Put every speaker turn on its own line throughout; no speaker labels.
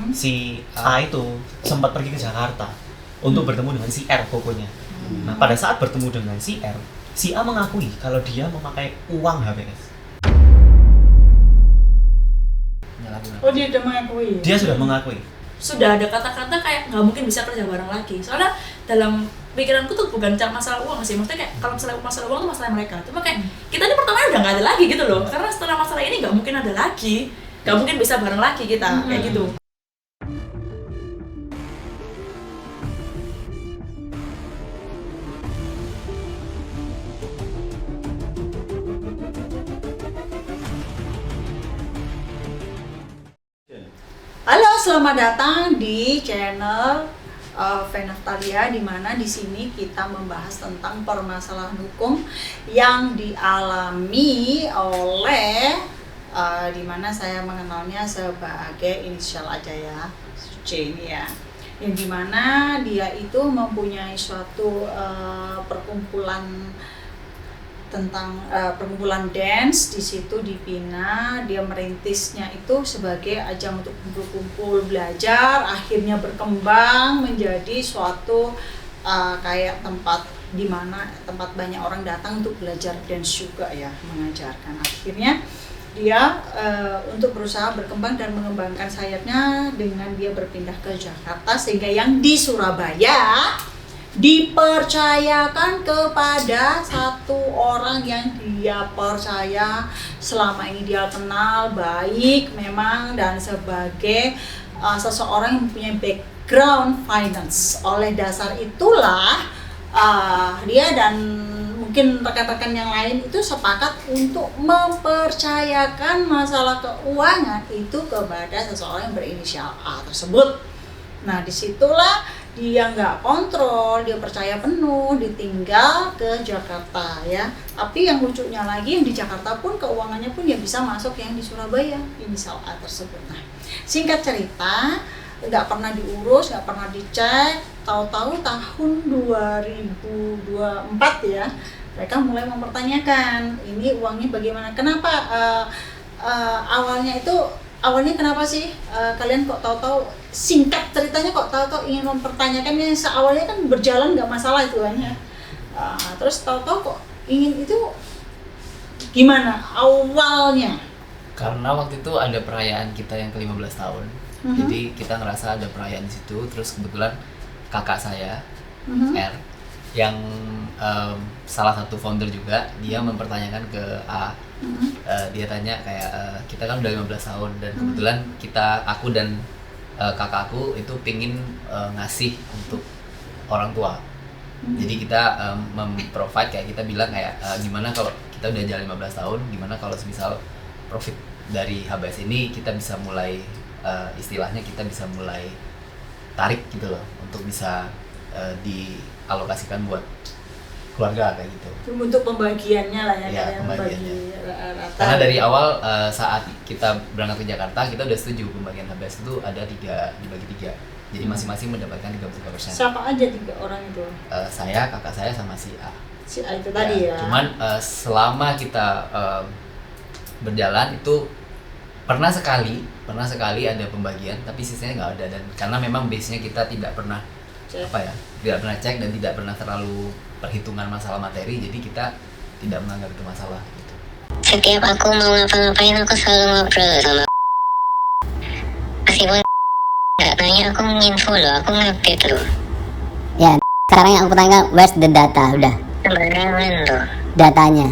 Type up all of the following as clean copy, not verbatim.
Si A itu sempat pergi ke Jakarta untuk bertemu dengan si R pokoknya. Nah, pada saat bertemu dengan si R, si A mengakui kalau dia memakai uang HBS.
Oh, dia sudah mengakui?
Dia sudah mengakui.
Sudah ada kata-kata kayak nggak mungkin bisa kerja bareng lagi. Soalnya dalam pikiranku tuh bukan masalah uang sih. Maksudnya kayak kalau masalah uang tuh masalah mereka. Cuma kayak kita ini pertemanan udah nggak ada lagi gitu loh. Karena setelah masalah ini nggak mungkin ada lagi. Nggak mungkin bisa bareng lagi kita, kayak gitu.
Halo, selamat datang di channel Venaftalia, di mana di sini kita membahas tentang permasalahan hukum yang dialami oleh di mana saya mengenalnya sebagai inisial aja ya, C ini ya. Yang dimana dia itu mempunyai suatu perkumpulan tentang perkumpulan dance di situ dibina. Dia merintisnya itu sebagai ajang untuk berkumpul belajar, akhirnya berkembang menjadi suatu kayak tempat di mana tempat banyak orang datang untuk belajar dance juga ya, mengajarkan. Akhirnya dia untuk berusaha berkembang dan mengembangkan sayapnya dengan dia berpindah ke Jakarta, sehingga yang di Surabaya dipercayakan kepada satu orang yang dia percaya selama ini dia kenal baik memang, dan sebagai seseorang yang mempunyai background finance. Oleh dasar itulah dia dan mungkin rekan-rekan yang lain itu sepakat untuk mempercayakan masalah keuangan itu kepada seseorang yang berinisial A tersebut. Nah, disitulah dia nggak kontrol, dia percaya penuh, ditinggal ke Jakarta ya. Tapi yang lucunya lagi, yang di Jakarta pun keuangannya pun ya bisa masuk yang di Surabaya, inisial A tersebut. Nah, singkat cerita, nggak pernah diurus, nggak pernah dicek. Tahu-tahu tahun 2024 ya, mereka mulai mempertanyakan ini uangnya bagaimana, kenapa awalnya kenapa sih kalian kok tahu-tahu, singkat ceritanya kok tahu-tahu ingin mempertanyakannya. Seawalnya kan berjalan nggak masalah itu kan ya, terus tahu-tahu kok ingin itu gimana awalnya?
Karena waktu itu ada perayaan kita yang ke-15 tahun. Jadi kita ngerasa ada perayaan di situ, terus kebetulan kakak saya R yang salah satu founder juga, dia mempertanyakan ke A. Dia tanya kayak kita kan udah 15 tahun dan kebetulan aku dan kakakku itu pingin ngasih untuk orang tua. Jadi kita memprovide, kayak kita bilang kayak gimana kalau kita udah jalan 15 tahun, gimana kalau semisal profit dari HBS ini kita bisa mulai istilahnya kita bisa mulai tarik gitu loh, untuk bisa dialokasikan buat keluarga kayak gitu.
Untuk pembagiannya lah ya,
kalian
pembagiannya.
Karena dari awal saat kita berangkat ke Jakarta, kita udah setuju pembagian HBS itu ada dibagi tiga. Jadi masing-masing mendapatkan 33%.
Siapa aja 3 orang itu?
Saya, kakak saya, sama si A.
Si A itu tadi ya.
Cuman selama kita berjalan itu pernah sekali ada pembagian, tapi sisanya nggak ada. Dan karena memang base-nya kita tidak pernah tidak pernah cek dan tidak pernah terlalu perhitungan masalah materi, jadi kita tidak menganggap itu masalah gitu.
Setiap aku mau ngapa-ngapain aku selalu ngobrol sama meskipun nggak nanya, aku nginfo loh, aku ngupdate loh.
Ya, sekarang yang aku tanya, where's the data? Udah,
Sembarangan loh
datanya.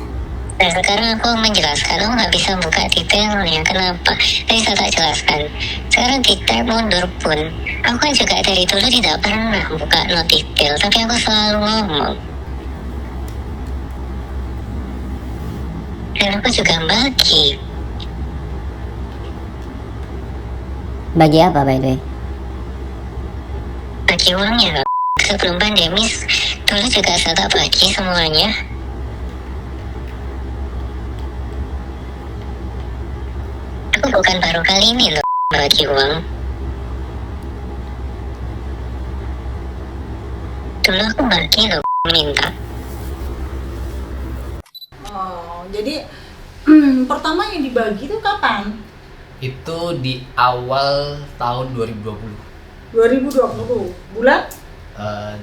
dan sekarang aku menjelaskan, aku nggak bisa buka detailnya. Kenapa? Tadi saya tak jelaskan. Sekarang di tab mundur pun aku kan juga dari dulu tidak pernah buka not detail, tapi aku selalu ngomong. Dan aku juga bagi
apa by the way?
bagi uangnya loh. Sebelum pandemi dulu juga saya tak bagi semuanya. Aku bukan baru kali ini loh bagi uang. Dulu aku bagi loh, minta.
Oh, jadi pertama yang dibagi itu kapan?
Itu di awal tahun 2020.
2020 bulan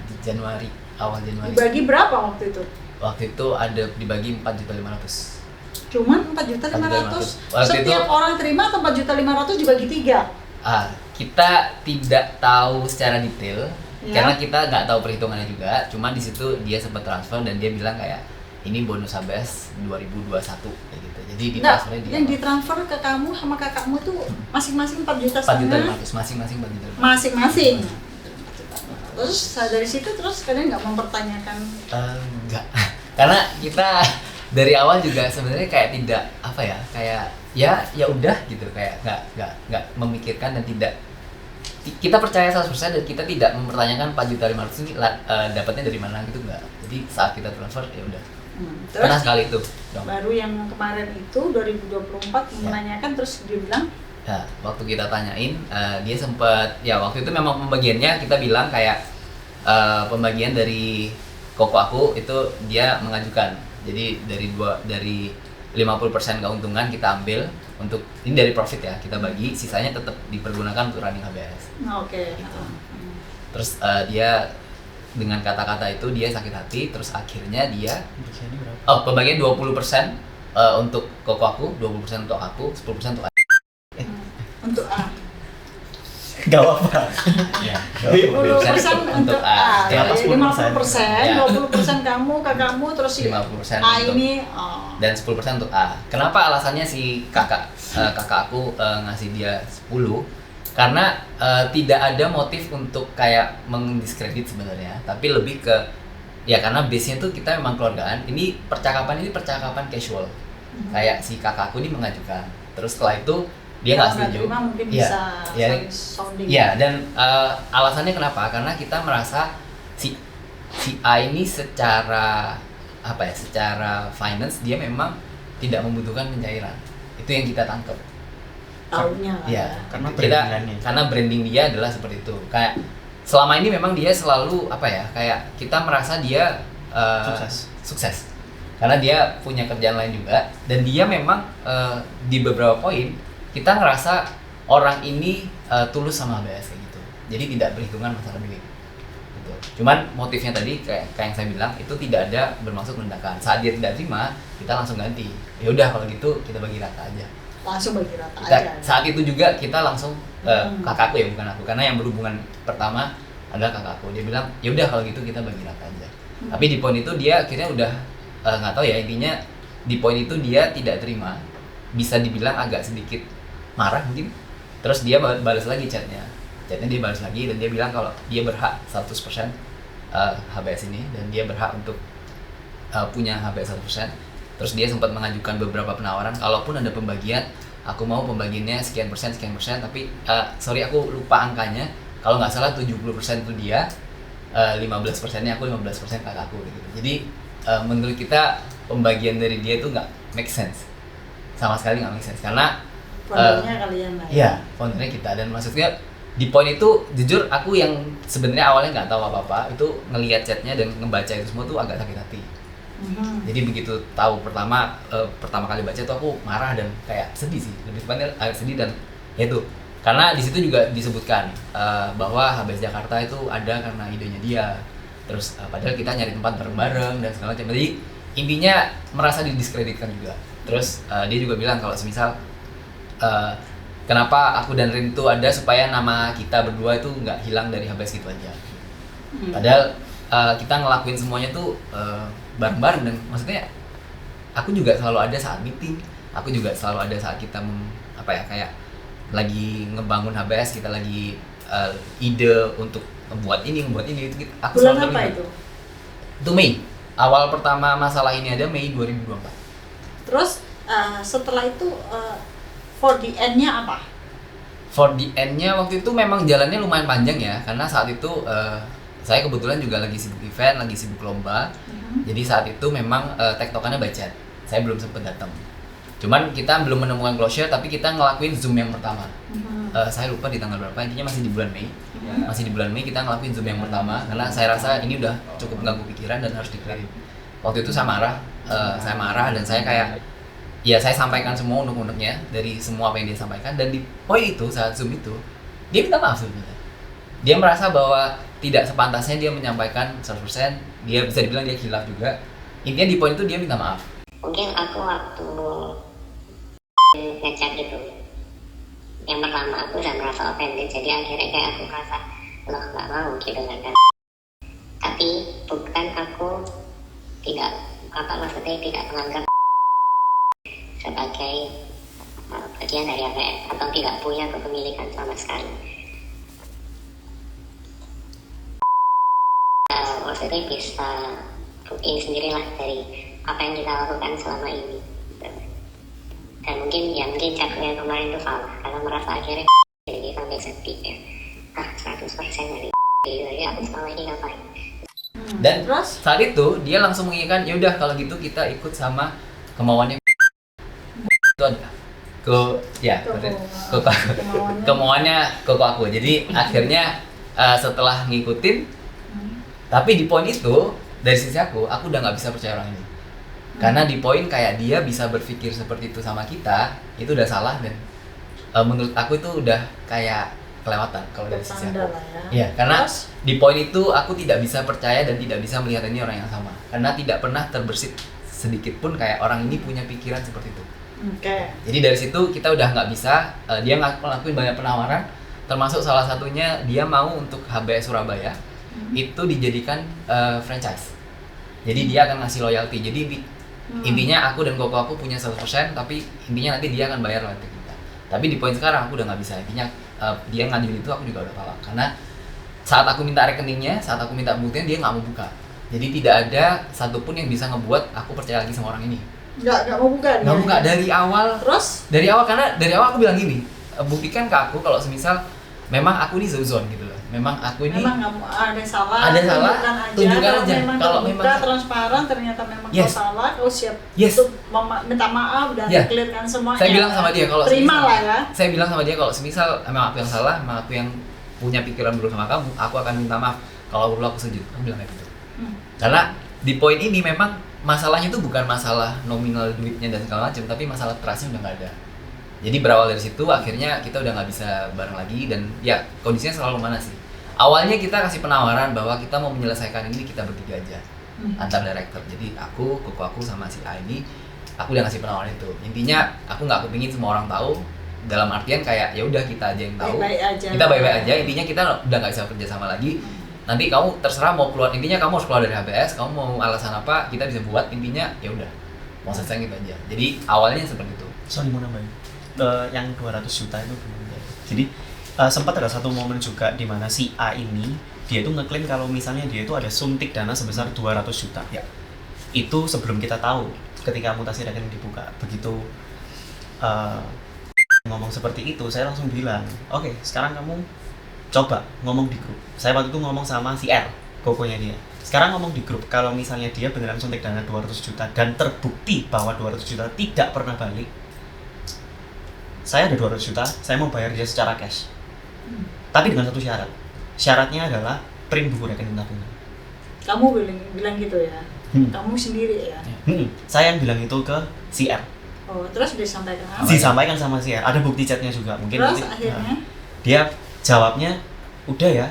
Di Januari, awal Januari.
dibagi berapa waktu itu?
Waktu itu ada dibagi 4.500.000.
Cuman 4.500.000.
4.500.000. Waktu
Setiap
itu-
orang terima atau 4.500.000 dibagi 3?
Kita tidak tahu secara detail
Ya.
karena kita nggak tahu perhitungannya juga. Cuma di situ dia sempat transfer dan dia bilang kayak ini bonus HBS 2021 kayak gitu. Jadi
Enggak,
ditransfernya di
yang ditransfer ke kamu sama kakakmu tuh masing-masing 4,5 juta.
4.500.000 masing-masing 4.500.000.
Masing-masing. Terus dari situ terus kalian nggak mempertanyakan
Enggak. Karena kita dari awal juga sebenarnya kayak tidak apa ya, kayak ya udah gitu, kayak nggak memikirkan dan tidak kita percaya 100% dan kita tidak mempertanyakan 4.500.000 ini dapatnya dari mana gitu, enggak. Jadi saat kita transfer ya udah.
terus
Pernah sekali itu. Dong.
baru yang kemarin itu 2024 menanyakan terus dia bilang
Ya, waktu kita tanyain, dia sempat ya waktu itu memang pembagiannya kita bilang kayak pembagian dari koko aku itu dia mengajukan. Jadi dari 50% keuntungan kita ambil untuk ini dari profit ya, kita bagi, sisanya tetap dipergunakan untuk running HBS.
oke.
Gitu. Terus dia dengan kata-kata itu dia sakit hati, terus akhirnya dia pembagian 20% untuk koko aku, 20% untuk aku, 10% untuk
Untuk A.
Gak apa-apa.
ya.
10% untuk A.
Ya,
apa
50%,
Ya.
20% kamu, kakakmu, terus si
50%
A
untuk
ini
dan 10% untuk A. Kenapa alasannya si kakak aku ngasih dia 10? Karena tidak ada motif untuk kayak mendiskredit sebenarnya, tapi lebih ke ya karena base-nya tuh kita memang keluargaan. Ini percakapan casual. Kayak si kakak aku ini mengajukan. Terus setelah itu dia nggak
kalau
setuju.
terima mungkin
Iya,
bisa
iya.
sounding.
Iya, dan alasannya kenapa? Karena kita merasa si A ini secara apa ya? Secara finance dia memang tidak membutuhkan pencairan. Itu yang kita tangkap.
Taunya lah
Iya,
ya.
Karena
branding dia adalah seperti itu. Kayak selama ini memang dia selalu apa ya? Kayak kita merasa dia sukses. Karena dia punya kerjaan lain juga dan dia memang di beberapa poin kita ngerasa orang ini tulus sama HBS kayak gitu. Jadi tidak berhitungan masalah duit. Gitu. Cuman motifnya tadi kayak yang saya bilang itu tidak ada bermaksud merendahkan. Saat dia tidak terima, kita langsung ganti. Ya udah kalau gitu kita bagi rata aja.
Langsung bagi rata
Kita,
aja.
saat itu juga kita langsung kakakku ya bukan aku, karena yang berhubungan pertama adalah kakakku. Dia bilang ya udah kalau gitu kita bagi rata aja. Tapi di poin itu dia akhirnya udah nggak tahu ya, intinya di poin itu dia tidak terima, bisa dibilang agak sedikit marah mungkin. Terus dia balas lagi chatnya dia balas lagi dan dia bilang kalau dia berhak 100% HBS ini dan dia berhak untuk punya HBS 100%. Terus dia sempat mengajukan beberapa penawaran, kalaupun ada pembagian, aku mau pembagiannya sekian persen, tapi sorry aku lupa angkanya, kalau nggak salah 70% itu dia, 15%-nya aku, 15% kakakku gitu. Jadi menurut kita pembagian dari dia itu nggak make sense, sama sekali nggak make sense, karena
Foundernya kalian lah.
iya, foundernya kita. Dan maksudnya di poin itu jujur aku yang sebenarnya awalnya nggak tahu apa-apa itu ngelihat chatnya dan ngebaca itu semua tuh agak sakit hati. Jadi begitu tahu pertama kali baca tuh aku marah dan kayak sedih sih, lebih tepatnya agak sedih dan ya itu karena di situ juga disebutkan bahwa HBS Jakarta itu ada karena idenya dia. Terus padahal kita nyari tempat bareng-bareng dan segala macam. Jadi intinya merasa didiskreditkan juga. Terus dia juga bilang kalau semisal kenapa aku dan Rin itu ada supaya nama kita berdua itu nggak hilang dari HBS gitu aja. Padahal kita ngelakuin semuanya tuh bareng-bareng dan maksudnya aku juga selalu ada saat meeting, aku juga selalu ada saat kita kayak lagi ngebangun HBS, kita lagi ide untuk membuat ini itu aku
Bulan
selalu
apa
terlibat.
itu?
Itu Mei. Awal pertama masalah ini ada Mei 2024.
Terus setelah itu for the end-nya apa?
For the end-nya waktu itu memang jalannya lumayan panjang ya, karena saat itu saya kebetulan juga lagi sibuk event, lagi sibuk lomba. Jadi saat itu memang tektokannya bacet. Saya belum sempat datang. Cuman kita belum menemukan closure, tapi kita ngelakuin Zoom yang pertama. Saya lupa di tanggal berapa, intinya masih di bulan Mei. Masih di bulan Mei kita ngelakuin Zoom yang pertama, karena saya rasa ini udah cukup mengganggu pikiran dan harus di-clear. Waktu itu saya marah dan saya kayak ya saya sampaikan semua unek-uneknya dari semua apa yang dia sampaikan, dan di poin itu saat Zoom itu dia minta maaf sebenarnya. Dia merasa bahwa tidak sepantasnya dia menyampaikan 100%, dia bisa dibilang dia khilaf juga. Intinya di poin itu dia minta maaf.
Mungkin aku waktu ngechat itu yang pertama aku udah merasa offended, jadi akhirnya kayak aku merasa loh nggak mau gitu kan. Tapi bukan aku tidak maksudnya tidak menganggap sebagai bagian dari APS atau tidak punya kepemilikan sama sekali. Maksudnya bisa buktiin sendirilah dari apa yang kita lakukan selama ini. Dan mungkin chatku yang kemarin itu salah karena merasa akhirnya jadi sampai sedih ya. 100% dari jadi aku selama ini ngapain.
Dan
Terus?
saat itu dia langsung menginginkan, ya udah kalau gitu kita ikut sama kemauannya itu ada kemauannya koko aku. Jadi akhirnya setelah ngikutin, tapi di poin itu dari sisi aku udah nggak bisa percaya orang ini. Karena di poin kayak dia bisa berpikir seperti itu sama kita, itu udah salah, dan menurut aku itu udah kayak kelewatan kalau dari sisi aku. Iya, karena di poin itu aku tidak bisa percaya dan tidak bisa melihat ini orang yang sama. Karena tidak pernah terbersit sedikit pun kayak orang ini punya pikiran seperti itu. Jadi dari situ kita udah nggak bisa, dia ngelakuin banyak penawaran, termasuk salah satunya dia mau untuk HBS Surabaya itu dijadikan franchise. Jadi dia akan ngasih loyalty. Jadi intinya aku dan koko aku punya 100%, tapi intinya nanti dia akan bayar loyalty kita. Tapi di poin sekarang aku udah nggak bisa. Intinya dia ngajuin itu aku juga udah tolak. Karena saat aku minta rekeningnya, saat aku minta buktinya, dia nggak mau buka. Jadi tidak ada satupun yang bisa ngebuat aku percaya lagi sama orang ini.
Nggak mau buka dia?
Nggak buka dari awal.
Terus?
Dari awal, karena dari awal aku bilang gini, buktikan ke aku kalau semisal memang aku ini zuzon gitu loh. Memang aku ini
memang nggak ada salah,
tunjukkan aja.
Kalau memang transparan ternyata memang kau salah, kau siap untuk minta maaf dan clearkan semuanya.
Saya bilang sama dia kalau
terima lah ya.
Saya bilang sama dia kalau semisal memang aku yang salah, memang aku yang punya pikiran buruk sama kamu, aku akan minta maaf. Kalau perlu aku sujud. Aku bilang kayak gitu. Karena di poin ini memang masalahnya itu bukan masalah nominal duitnya dan segala macam, tapi masalah trustnya udah nggak ada. Jadi berawal dari situ akhirnya kita udah nggak bisa bareng lagi, dan ya kondisinya selalu mana sih. Awalnya kita kasih penawaran bahwa kita mau menyelesaikan ini kita bertiga aja, antar director. Jadi aku, koko aku sama si A ini, aku udah ngasih penawaran itu. Intinya aku nggak kepingin semua orang tahu, dalam artian kayak ya udah kita aja yang tahu, kita baik-baik aja. Intinya kita udah nggak bisa kerja sama lagi. Nanti kamu terserah mau keluar, intinya kamu harus keluar dari HBS, kamu mau alasan apa kita bisa buat. Intinya ya udah mau selesai gitu aja. Jadi awalnya seperti itu.
Sorry mau nambahin, yang 200 juta itu benar. Jadi sempat ada satu momen juga di mana si A ini dia tuh ngeklaim kalau misalnya dia itu ada suntik dana sebesar 200 juta.
Ya.
Itu sebelum kita tahu ketika mutasi rekening dibuka. Begitu ngomong seperti itu, saya langsung bilang, oke, sekarang kamu coba ngomong di grup. Saya waktu itu ngomong sama si R, kokonya dia. Sekarang ngomong di grup, kalau misalnya dia beneran suntik dana 200 juta dan terbukti bahwa 200 juta tidak pernah balik, saya ada 200 juta, saya mau bayar dia secara cash. Tapi dengan satu syarat. Syaratnya adalah print buku rekening tabungan.
Kamu bilang gitu ya? Kamu sendiri ya?
Saya yang bilang itu ke si R.
Oh, terus disampaikan apa?
Disampaikan sama si R. Ada bukti chatnya juga. Mungkin
terus
nanti,
akhirnya?
Dia jawabnya, udah ya.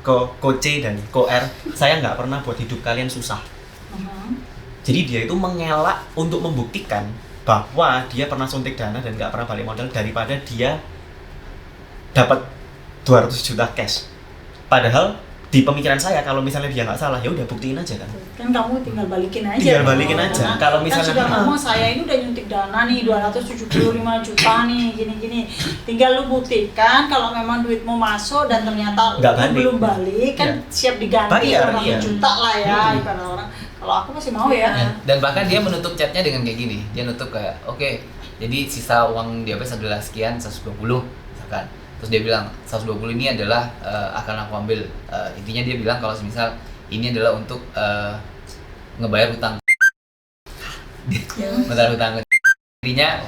Ko C dan Ko R, saya nggak pernah buat hidup kalian susah. Jadi dia itu mengelak untuk membuktikan bahwa dia pernah suntik dana dan nggak pernah balik modal daripada dia dapat 200 juta cash. Padahal di pemikiran saya kalau misalnya dia nggak salah, ya udah buktiin aja kan.
Kan kamu tinggal balikin aja.
Tinggal balikin aja. Kalau misalnya
kan sudah ngomong saya ini udah nyuntik dana nih 275 juta nih gini-gini. Tinggal lu buktikan kalau memang duitmu masuk dan ternyata belum balik kan siap diganti berapa juta lah ya ibarat orang. Kalau aku masih mau ya.
Dan bahkan dia menutup chatnya dengan kayak gini. Dia nutup kayak, oke, jadi sisa uang di APS adalah sekian 120 misalkan. Terus dia bilang 120 ini adalah akan aku ambil. Intinya dia bilang kalau misal ini adalah untuk ngebayar hutang. Ngebayar hutang. Intinya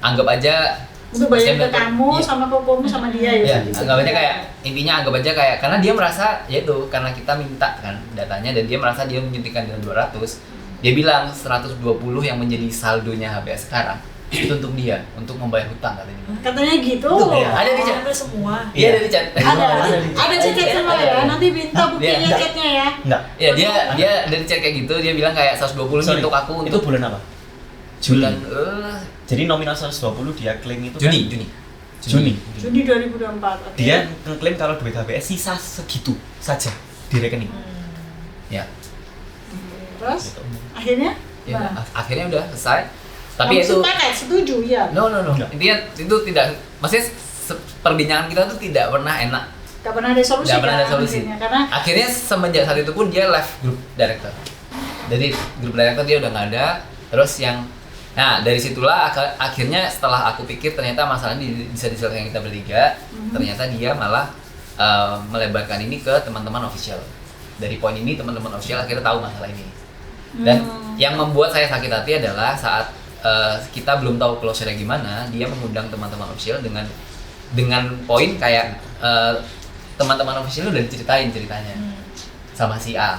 anggap aja
untuk bayar ke kamu sama kokomu sama dia ya.
Anggap aja kayak intinya anggap aja kayak karena dia merasa yaitu karena kita minta kan datanya dan dia merasa dia menyuntikkan dengan 200. Dia bilang 120 yang menjadi saldonya HBS sekarang itu untuk dia, untuk membayar hutang katanya.
Katanya gitu.
Iya.
Ada di chat.
Ambil semua.
Iya, ada di chat.
Ada chat sama ya. Nanti minta buktinya
Dia-
chatnya ya.
Enggak.
Ya dia dari chat kayak gitu, dia bilang kayak 120
Sorry,
untuk aku
itu
untuk
bulan apa?
bulan
Jadi nominal 120 dia klaim itu
Juni,
kan
Juni.
Juni 2024. Oke.
Dia ngeklaim kalau duit HBS sisa segitu saja di rekening.
Ya.
Terus
Gitu.
akhirnya
Ya,
nah,
akhirnya udah selesai. Tapi
kamu
itu
sepakat, setuju ya.
no.
Enggak.
Intinya itu tidak, maksudnya perbincangan kita tuh tidak pernah enak.
Gak pernah ada solusi.
Nggak pernah ada
kan,
solusi.
akhirnya. Karena
Akhirnya semenjak saat itu pun dia left group director. Jadi grup director dia udah nggak ada. Terus yang, nah dari situlah akhirnya setelah aku pikir ternyata masalahnya bisa diselesaikan kita bertiga. Ternyata dia malah melebarkan ini ke teman-teman official. Dari poin ini teman-teman official akhirnya tahu masalah ini. Dan yang membuat saya sakit hati adalah saat kita belum tahu closure-nya gimana, dia mengundang teman-teman official dengan poin kayak teman-teman official udah diceritain ceritanya sama si A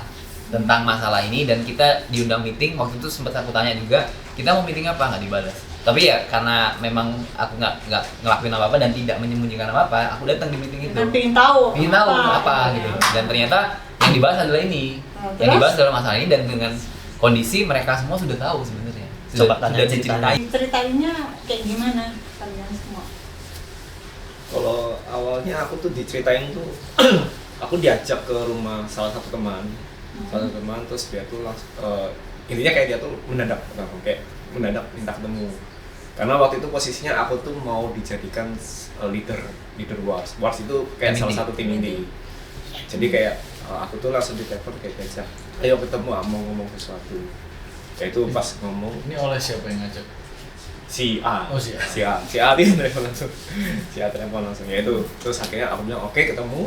tentang masalah ini, dan kita diundang meeting. Waktu itu sempat aku tanya juga, kita mau meeting apa, nggak dibalas. Tapi ya karena memang aku nggak ngelakuin apa-apa dan tidak menyembunyikan apa-apa, aku datang di meeting itu.
dan pengen tahu
Apa gitu. Dan ternyata yang dibahas adalah ini. Yang dibahas adalah masalah ini, dan dengan kondisi mereka semua sudah tahu sebenarnya.
Coba tanya
sudah
ceritanya.
Ceritainnya kayak gimana kalian semua?
Kalau awalnya aku tuh diceritain tuh aku diajak ke rumah salah satu teman, terus dia tuh langsung intinya kayak dia tuh mendadak minta ketemu, karena waktu itu posisinya aku tuh mau dijadikan leader wars itu kayak
Tim
salah
inti.
satu tim inti. Jadi kayak aku tuh langsung ditelepon kayak diajak, ayo ketemu, mau ngomong sesuatu. Ya itu pas ngomong
Ini oleh siapa yang ngajak?
si A,
Oh, si A.
si A dia telepon langsung, ya itu. Terus akhirnya aku bilang oke, ketemu,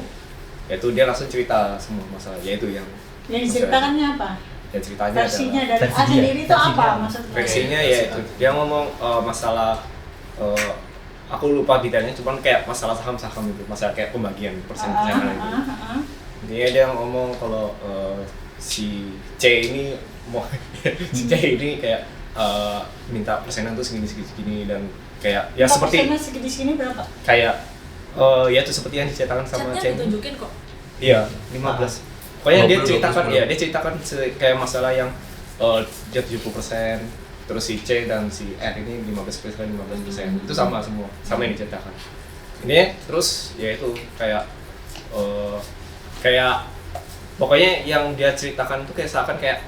yaitu dia langsung cerita semua masalah, yaitu yang
Diceritakannya apa?
ya ceritanya
Versinya
adalah
dari
versi
A
dia,
sendiri itu
versi
apa
dia.
maksudnya?
versinya ya itu dia ngomong masalah aku lupa detailnya, cuman kayak masalah saham itu, masalah kayak pembagian persentasenya gitu. Intinya dia ngomong kalau si C ini mau si C ini kayak minta persenan tuh segini dan kayak ya seperti
persennya segini berapa?
kayak ya itu seperti yang diceritakan sama
Chatnya
C.
ditunjukin kok.
Iya, 15. Pokoknya dia
20,
ceritakan
20.
ya, dia ceritakan kayak masalah yang dia 70%, terus si C dan si R ini 15%. Itu sama semua, sama yang diceritakan. Ini terus ya itu kayak kayak pokoknya yang dia ceritakan tuh kayak seakan kayak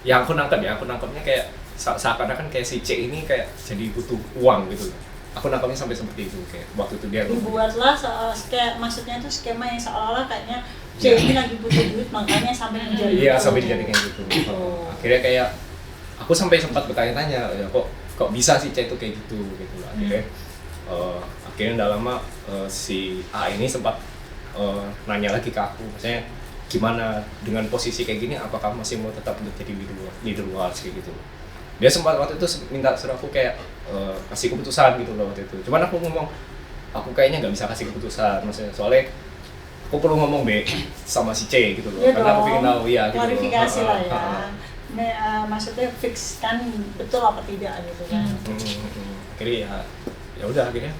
yang aku nangkepnya kayak seakan-akan kayak si C ini kayak jadi butuh uang gitu. Aku nangkepnya sampai seperti itu, kayak waktu itu dia
Dibuatlah kayak maksudnya itu skema yang seolah-olah kayaknya C ini lagi butuh duit makanya sampai menjadi
iya sampai dijadikan gitu.
Oh.
Akhirnya kayak aku sampai sempat bertanya-tanya, ya kok bisa sih C itu kayak gitu loh. Akhirnya nggak lama si A ini sempat nanya lagi ke aku, maksudnya gimana dengan posisi kayak gini, apakah masih mau tetap jadi leader wars kayak gitu. Dia sempat waktu itu minta suruh aku kayak kasih keputusan gitu loh waktu itu. Cuman aku ngomong aku kayaknya nggak bisa kasih keputusan, maksudnya soalnya aku perlu ngomong B sama si C gitu loh.
Iya
Karena aku
dong.
pengen tahu ya gitu.
Klarifikasi
loh.
lah ya. Maksudnya fix kan betul apa tidak gitu kan.
Akhirnya ya udah akhirnya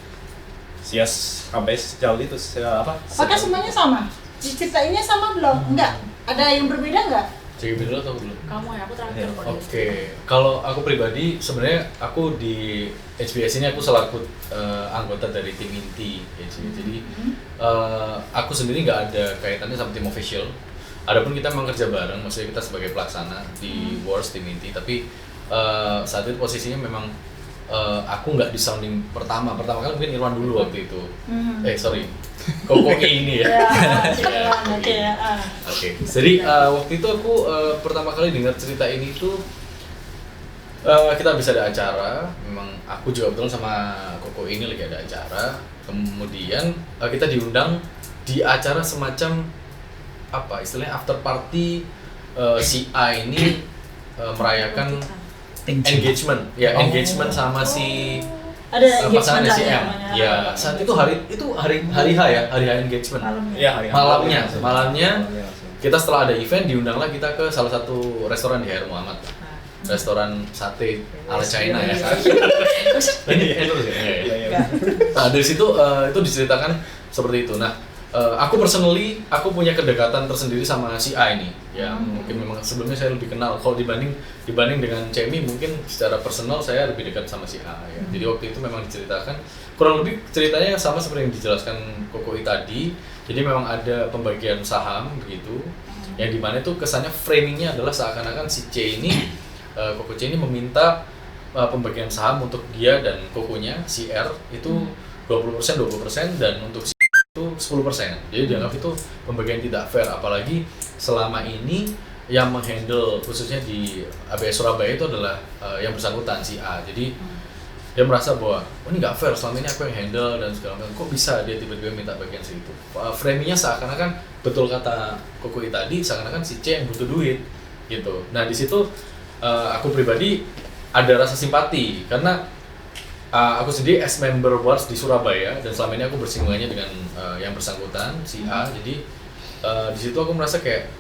sampai sejauh itu
Apakah
sejauh
semuanya
itu.
sama? Diceritainnya sama belum? Enggak. Ada yang berbeda enggak?
CGP dulu atau belum?
Kamu ya, aku terakhir kok.
Oke, kalau aku pribadi sebenarnya aku di HBS ini aku selaku anggota dari tim inti HBS. Jadi aku sendiri nggak ada kaitannya sama tim official. Adapun kita memang kerja bareng, maksudnya kita sebagai pelaksana di Wars tim inti. Tapi saat itu posisinya memang aku nggak di sounding pertama kali mungkin Irwan dulu waktu itu. Sorry, Koko ini ya.
Oke ya.
Oke, jadi waktu itu aku pertama kali dengar cerita ini tuh kita bisa ada acara, memang aku juga kebetulan sama Koko ini lagi ada acara, kemudian kita diundang di acara semacam apa istilahnya after party si A ini merayakan engagement, ya engagement sama si
Ada
pasangan
engagement
si
lah
M.
namanya.
Ya saat itu hari H ya, hari H engagement.
Malamnya.
Iya,
Malamnya kita setelah ada event diundanglah kita ke salah satu restoran di Khair Muhammad, restoran sate ala China ya. Ini endorse ya. Nah dari situ itu diceritakan seperti itu. Nah aku personally aku punya kedekatan tersendiri sama si A ini, yang mungkin memang sebelumnya saya lebih kenal. Kalau dibanding dengan Cemi mungkin secara personal saya lebih dekat sama si A ya. Jadi waktu itu memang diceritakan kurang lebih ceritanya sama seperti yang dijelaskan Kokoi tadi. Jadi memang ada pembagian saham begitu, yang dimana itu kesannya framingnya adalah seakan-akan si C ini Koko C ini meminta pembagian saham untuk dia dan kokonya si R itu 20% dan untuk si itu 10%. Jadi dianggap itu pembagian tidak fair, apalagi selama ini yang menghandle khususnya di ABS Surabaya itu adalah yang bersangkutan si A. Jadi dia merasa bahwa ini nggak fair, selama ini aku yang handle dan segala macam, kok bisa dia tiba-tiba minta bagian segitu. Framingnya seakan-akan betul kata Kokoi tadi, seakan-akan si C yang butuh duit gitu. Nah di situ aku pribadi ada rasa simpati karena aku sendiri ex-member Wars di Surabaya dan selama ini aku bersinggungannya dengan yang bersangkutan si A. Jadi di situ aku merasa kayak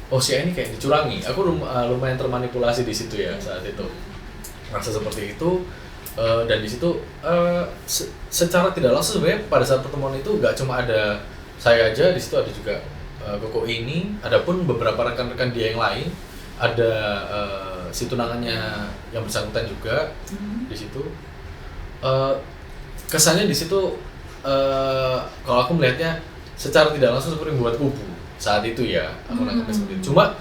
oh si A ini kayak dicurangi. Aku lumayan termanipulasi di situ ya saat itu, merasa seperti itu. Dan di situ secara tidak langsung sebenarnya pada saat pertemuan itu nggak cuma ada saya aja, di situ ada juga Koko ini, ada pun beberapa rekan-rekan dia yang lain, ada si tunangannya yang bersangkutan juga di situ. Kesannya di situ kalau aku melihatnya secara tidak langsung seperti membuat kubu saat itu ya, aku nangkapnya seperti itu. Cuma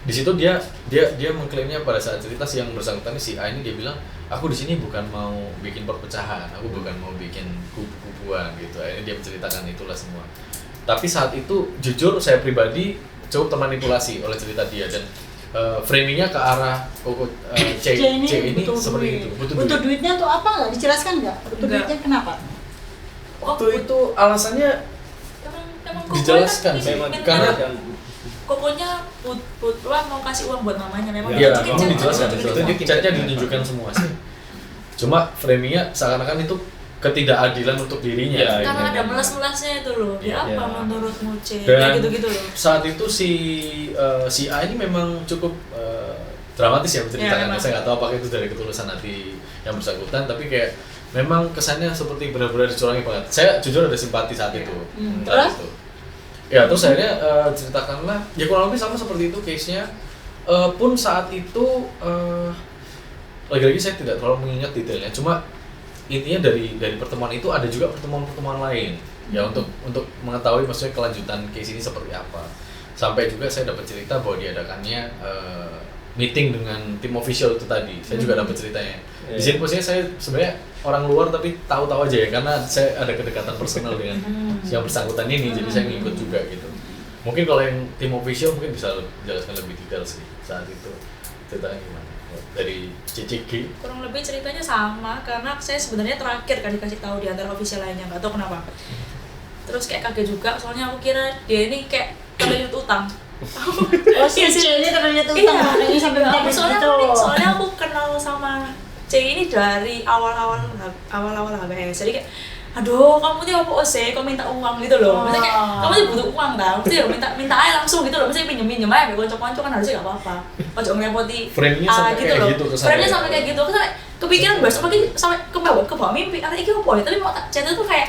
di situ dia mengklaimnya pada saat cerita si yang bersangkutan si A ini, dia bilang aku di sini bukan mau bikin perpecahan, aku bukan mau bikin kubu-kubuan gitu. Akhirnya dia menceritakan itulah semua. Tapi saat itu jujur saya pribadi cukup termanipulasi oleh cerita dia dan framingnya ke arah C ini seperti itu.
Butuh duitnya untuk apa, nggak dijelaskan nggak? Butuh duitnya kenapa?
Waktu itu alasannya
emang
dijelaskan karena
kokonya mau kasih uang buat mamanya, memang
iya, memang dijelaskan, chatnya ditunjukkan semua sih. Cuma framingnya seakan-akan itu ketidakadilan untuk dirinya.
Karena ada melas-melasnya itu loh. Apa menurutmu C?
Dan
gitu-gitu loh.
Saat itu si A ini memang cukup dramatis ya menceritakannya. Saya nggak tahu apakah itu dari ketulusan hati yang bersangkutan, tapi kayak memang kesannya seperti benar-benar dicurangi banget. Saya jujur ada simpati saat itu.
Terus?
Ya terus akhirnya ceritakanlah ya kurang lebih sama seperti itu case-nya. Pun saat itu lagi-lagi saya tidak terlalu mengingat detailnya, cuma intinya dari pertemuan itu ada juga pertemuan lain ya untuk mengetahui maksudnya kelanjutan case ini seperti apa. Sampai juga saya dapat cerita bahwa diadakannya meeting dengan tim official itu tadi. Saya juga dapat ceritanya. Di sini posisinya saya sebenarnya orang luar tapi tahu-tahu aja ya, karena saya ada kedekatan personal dengan yang bersangkutan ini, jadi saya ngikut juga gitu. Mungkin kalau yang tim official mungkin bisa jelaskan lebih detail sih saat itu. Ceritanya gimana? Dari CCG?
Kurang lebih ceritanya sama, karena saya sebenarnya terakhir kan dikasih tahu di antara official lainnya, nggak tahu kenapa. Terus kayak kaget juga, soalnya aku kira dia ini kayak terlilit utang.
Oh si C ini terlilit utang, makanya sampai minta gitu.
Soalnya aku kenal sama C ini dari awal-awal HBS, jadi kayak aduh kamu tuh apa sih, kau minta uang gitu loh, maksudnya kayak kamu tuh butuh uang tau, mesti minta aja langsung gitu loh, maksudnya pinjem aja, konco-konco kan harusnya nggak apa-apa, ojo ngerepoti
gitu loh,
frame-nya sampai kayak gitu, aku sampai kepikiran besok pagi sampai ke bawah mimpi, karena ini apa ya, tapi mau chat itu kayak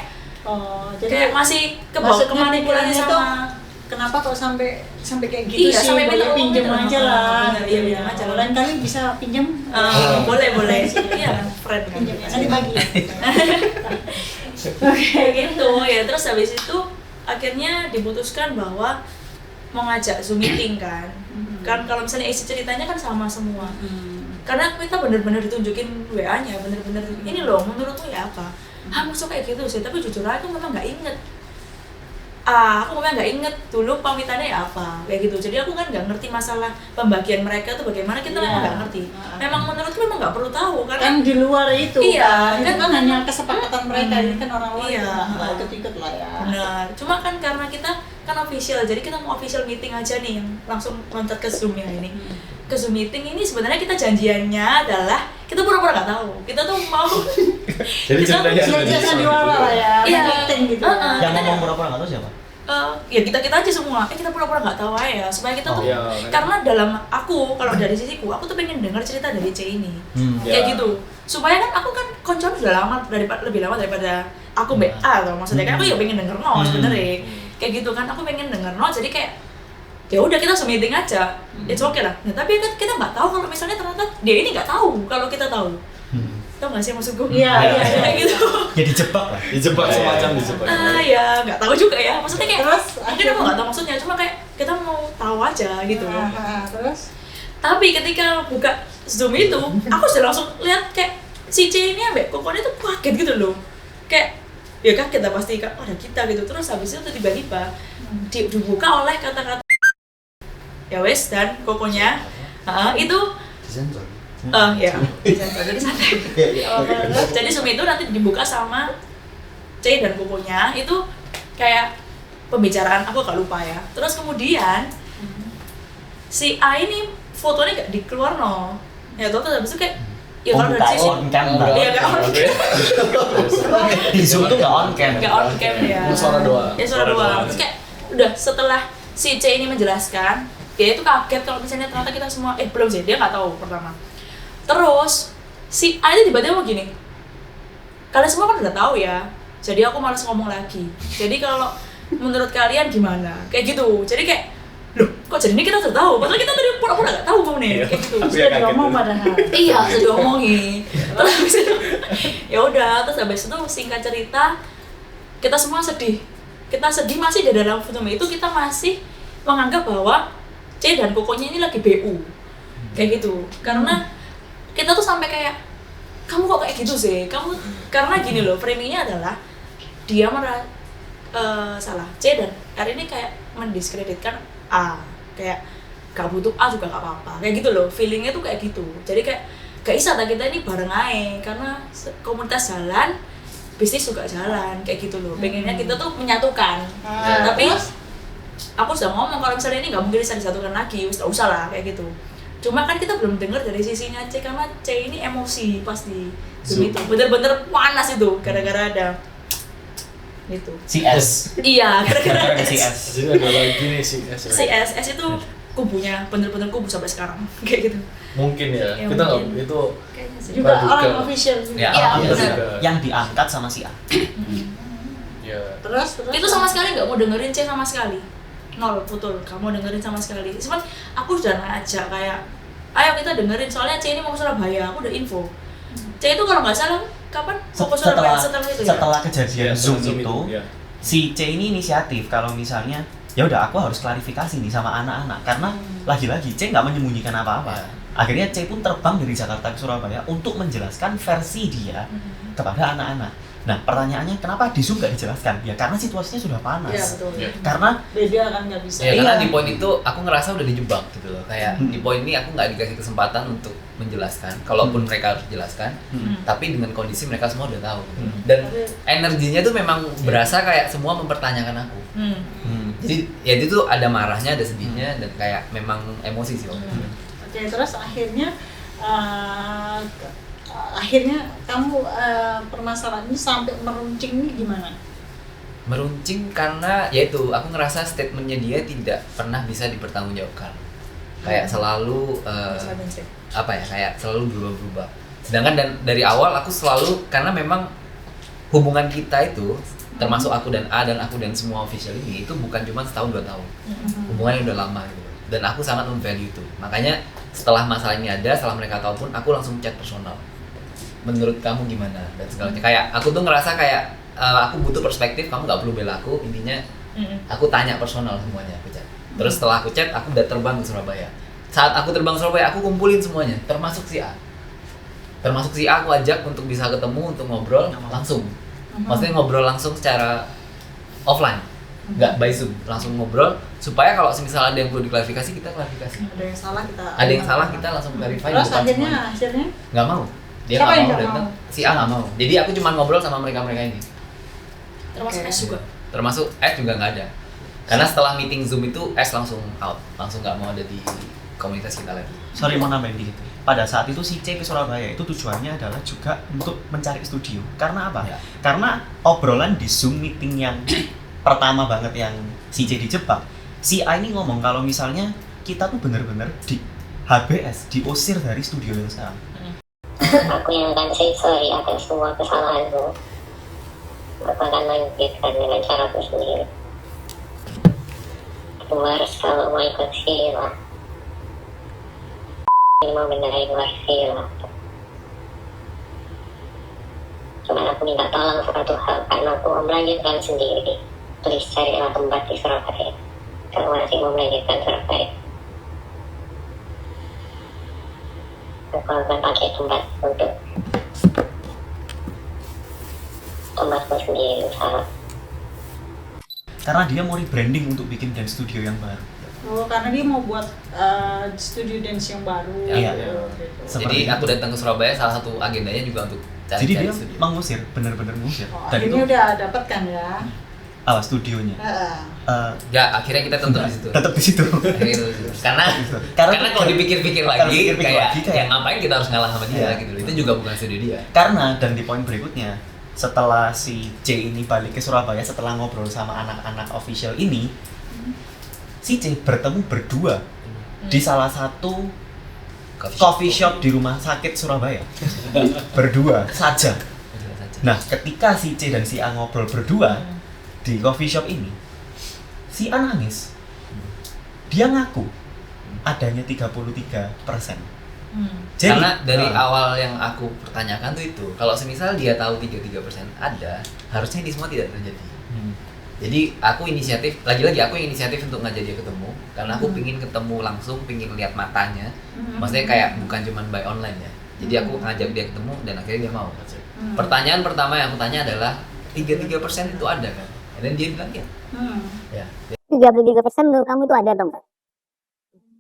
jadi
kayak masih ke bawah kemanipulasi sama.
Kenapa kok sampai kayak gitu
Iya,
sih?
sampai
Boleh pinjam aja lah.
Iya, pinjam aja.
Lain kali bisa pinjam.
Boleh. Iya kan, friend kan.
Pinjam nanti bagi.
Kayak gitu ya. Terus habis itu akhirnya diputuskan bahwa mau ngajak Zoom meeting kan. Kan kalau misalnya isi ceritanya kan sama semua. Karena kita benar-benar ditunjukin WA-nya, benar-benar ini loh menurutmu ya apa? Maksud kayak gitu sih, tapi jujur aja aku memang nggak inget. Aku memang nggak inget dulu pamitannya ya apa kayak gitu, jadi aku kan nggak ngerti masalah pembagian mereka tuh bagaimana, kita memang nggak ngerti. Memang menurutku memang nggak perlu tahu
kan di luar itu
iya,
kan hanya kesepakatan mereka, ini kan orang luar
iya,
ikut-ikut lah ya.
Benar, cuma kan karena kita kan official, jadi kita mau official meeting aja nih yang langsung loncat ke Zoom ya ini. Ke Zoom meeting ini sebenarnya kita janjiannya adalah kita pura-pura nggak tahu, kita tuh mau
jadi ceritanya
di luar lah ya,
iya,
meeting gitu.
Yang ngomong pura-pura nggak tahu siapa?
ya kita aja semua kita pura-pura nggak tahu aja ya supaya kita tuh
Iya,
karena dalam aku kalau dari sisiku aku tuh pengen dengar cerita dari C ini
Iya.
kayak gitu supaya kan aku kan konco udah lama lebih lama daripada aku BA atau maksudnya kan aku ya pengen denger sebenarnya kayak gitu kan aku pengen denger jadi kayak ya udah kita meeting aja it's okay lah nah, tapi kan kita nggak tahu kalau misalnya ternyata dia ini nggak tahu kalau kita tahu tau nggak sih maksudku
Iya,
kayak gitu
Ya dijebak lah.
Dijebak semacam dijebak.
ya nggak tahu juga ya maksudnya kayak
Terus
mungkin aku
akhirnya-
nggak tahu maksudnya cuma kayak kita mau tahu aja gitu
Terus
tapi ketika buka Zoom itu aku sudah langsung lihat kayak si C ini ambek kokonnya tuh kaget gitu loh kayak ya kaget lah pasti kak ada kita gitu terus habis itu tiba-tiba dibuka oleh kata-kata ya wes dan kokonya itu ya jadi santai jadi Zoom itu nanti dibuka sama C dan kokonya itu kayak pembicaraan aku agak lupa ya terus kemudian si A ini fotonya gak dikeluar ya terus habis itu kayak ya kalau dari sisi
on cam lah.
ya gak on cam
Di Zoom tuh nggak on cam.
gak on cam ya
Suara doang.
ya suara doang terus kayak udah setelah si C ini menjelaskan dia itu kaget kalau misalnya ternyata kita semua belum sih dia nggak tahu pertama terus si A itu tiba-tiba mau gini kalian semua kan udah tahu ya jadi aku malas ngomong lagi jadi kalau menurut kalian gimana kayak gitu jadi kayak loh kok jadi ini kita udah tahu padahal kita tadi pura-pura nggak tahu mau nih kayak gitu
sudah diomong padahal.
iya sudah diomongin terus habis itu ya udah terus habis itu singkat cerita kita semua sedih masih di dalam film itu kita masih menganggap bahwa C dan kokonya ini lagi BU kayak gitu karena kita tuh sampai kayak kamu kok kayak gitu sih karena gini loh framingnya adalah dia salah C dan R ini kayak mendiskreditkan A kayak gak butuh A juga gak apa-apa kayak gitu loh feelingnya tuh kayak gitu jadi kayak gak bisa kita ini bareng aja karena komunitas jalan bisnis juga jalan kayak gitu loh pengennya kita tuh menyatukan tapi aku sudah ngomong kalau misalnya ini nggak mungkin bisa disatukan lagi nggak usah lah kayak gitu cuma kan kita belum dengar dari sisinya C karena C ini emosi pasti itu bener-bener panas itu gara-gara ada itu
CS.
iya gara-gara
Si
ada
S.
Jadi ada lagi nih si S.
si S itu kubunya bener-bener kubu sampai sekarang kayak gitu
Mungkin ya.
Ya,
Kita nggak
mungkin.
itu
kayaknya sih
Juga
Praduga.
orang official juga.
Ya,
Iya,
alhamdulillah.
benar.
Yang diangkat sama si A.
ya.
Terus
itu sama sekali nggak mau dengerin C sama sekali nol betul kamu dengerin sama sekali cuman aku udah ngajak kayak ayo kita dengerin soalnya C ini mau ke Surabaya aku udah info C itu kalau nggak salah kapan mau ke Surabaya setelah itu ya
Setelah kejadian
Iya,
Zoom
Zoom
itu,
ya.
si C ini inisiatif kalau misalnya ya udah aku harus klarifikasi nih sama anak-anak karena lagi-lagi C nggak menyembunyikan apa-apa.
Ya.
Akhirnya C pun terbang dari Jakarta ke Surabaya untuk menjelaskan versi dia kepada anak-anak. Nah pertanyaannya kenapa di Zoom nggak dijelaskan? Ya karena situasinya sudah panas.
Iya betul.
Ya.
Karena
Beda kan nggak bisa.
Ya karena
Iya.
di poin itu aku ngerasa udah dijebak gitu loh. Kayak di poin ini aku nggak dikasih kesempatan untuk menjelaskan. Kalaupun mereka harus jelaskan, tapi dengan kondisi mereka semua udah tahu. Dan energinya tuh memang berasa kayak semua mempertanyakan aku. Jadi ya itu tuh ada marahnya, ada sedihnya, dan kayak memang emosi sih waktu itu.
Oke, terus akhirnya kamu permasalahan ini sampai meruncing ini gimana?
Meruncing karena ya itu aku ngerasa statementnya dia tidak pernah bisa dipertanggungjawabkan. Kayak selalu apa ya kayak selalu berubah-ubah. Sedangkan dari awal aku selalu karena memang hubungan kita itu termasuk aku dan A dan aku dan semua official ini itu bukan cuma setahun 2 tahun. Hubungannya udah lama gitu. Dan aku sangat memvalue itu. Makanya setelah masalah ini ada, setelah mereka tahu pun aku langsung chat personal. Menurut kamu gimana dan segalanya. Kayak aku tuh ngerasa kayak aku butuh perspektif, kamu nggak perlu bela aku. Intinya aku tanya personal semuanya aku chat. Terus setelah aku chat, aku udah terbang ke Surabaya. Saat aku terbang ke Surabaya, aku kumpulin semuanya, termasuk si A. Termasuk si A aku ajak untuk bisa ketemu, untuk ngobrol langsung. Maksudnya ngobrol langsung secara offline, nggak by Zoom, langsung ngobrol supaya kalau misalnya ada yang perlu diklarifikasi kita klarifikasi.
Ada yang salah kita.
Ada yang salah kita langsung clarify.
Terus
bukan
akhirnya
semuanya. Nggak mau. Dia
Siapa
nggak
yang
mau
nggak
datang.
mau?
Si A nggak mau. Jadi aku cuma ngobrol sama mereka ini.
termasuk
Oke.
S juga
Termasuk S juga nggak ada. Karena setelah meeting Zoom itu S langsung out, langsung nggak mau ada di komunitas kita lagi.
sorry mau nambahin dikit. Pada saat itu si C ke Surabaya itu tujuannya adalah juga untuk mencari studio. Karena apa?
Ya.
Karena obrolan di Zoom meeting yang pertama banget yang si C dijebak, si A ini ngomong kalau misalnya kita tuh bener-bener di HBS, diusir dari studio yang sekarang.
Aku yang akan say sorry atas semua kesalahanku. Aku akan lanjutkan dengan caraku sendiri. Aku harus kalau mau ikut sila. Mau benerin luar sila. Cuma aku minta tolong satu hal, karena aku mau melanjutkan sendiri. Please carilah tempat di Surabaya. Kalau masih mau melanjutkan Surabaya. Aku akan pakai tempat untuk tempatku sendiri usaha.
Karena dia mau rebranding untuk bikin dance studio yang baru.
Oh, karena dia mau buat studio dance yang baru.
Iya.
Gitu.
Jadi aku datang ke Surabaya salah satu agendanya juga untuk
Jadi
cari
dia
studio.
mengusir, bener-bener ngusir.
Oh,
Dan
akhirnya
itu
udah dapet kan ya?
studionya.
Ya akhirnya kita tetap di situ.
Tetap di situ.
Akhirnya itu. Karena
Karena
kalau dipikir-pikir
kalau
lagi
dipikir-pikir
kayak
lagi, kayak-
yang ngapain kita harus ngalah sama dia
Iya.
gitu loh. Itu juga bukan studio dia.
Karena dan di poin berikutnya, setelah si C ini balik ke Surabaya setelah ngobrol sama anak-anak official ini, si C bertemu berdua di salah satu coffee shop di rumah sakit Surabaya. Berdua saja. Nah, ketika si C dan si A ngobrol berdua di coffee shop ini, si A nangis. Dia ngaku adanya 33%. Jadi,
Karena dari awal yang aku pertanyakan tuh itu, kalau semisal dia tahu 33% ada, harusnya ini semua tidak terjadi. Jadi aku inisiatif, lagi-lagi aku yang inisiatif untuk ngajak dia ketemu, karena aku pingin ketemu langsung, pingin lihat matanya. Maksudnya kayak bukan cuma by online ya. Jadi aku ngajak dia ketemu dan akhirnya dia mau. Pertanyaan pertama yang aku tanya adalah 33% itu ada kan? Dan dia bilang ya. Ya.
33% menurut kamu itu ada dong?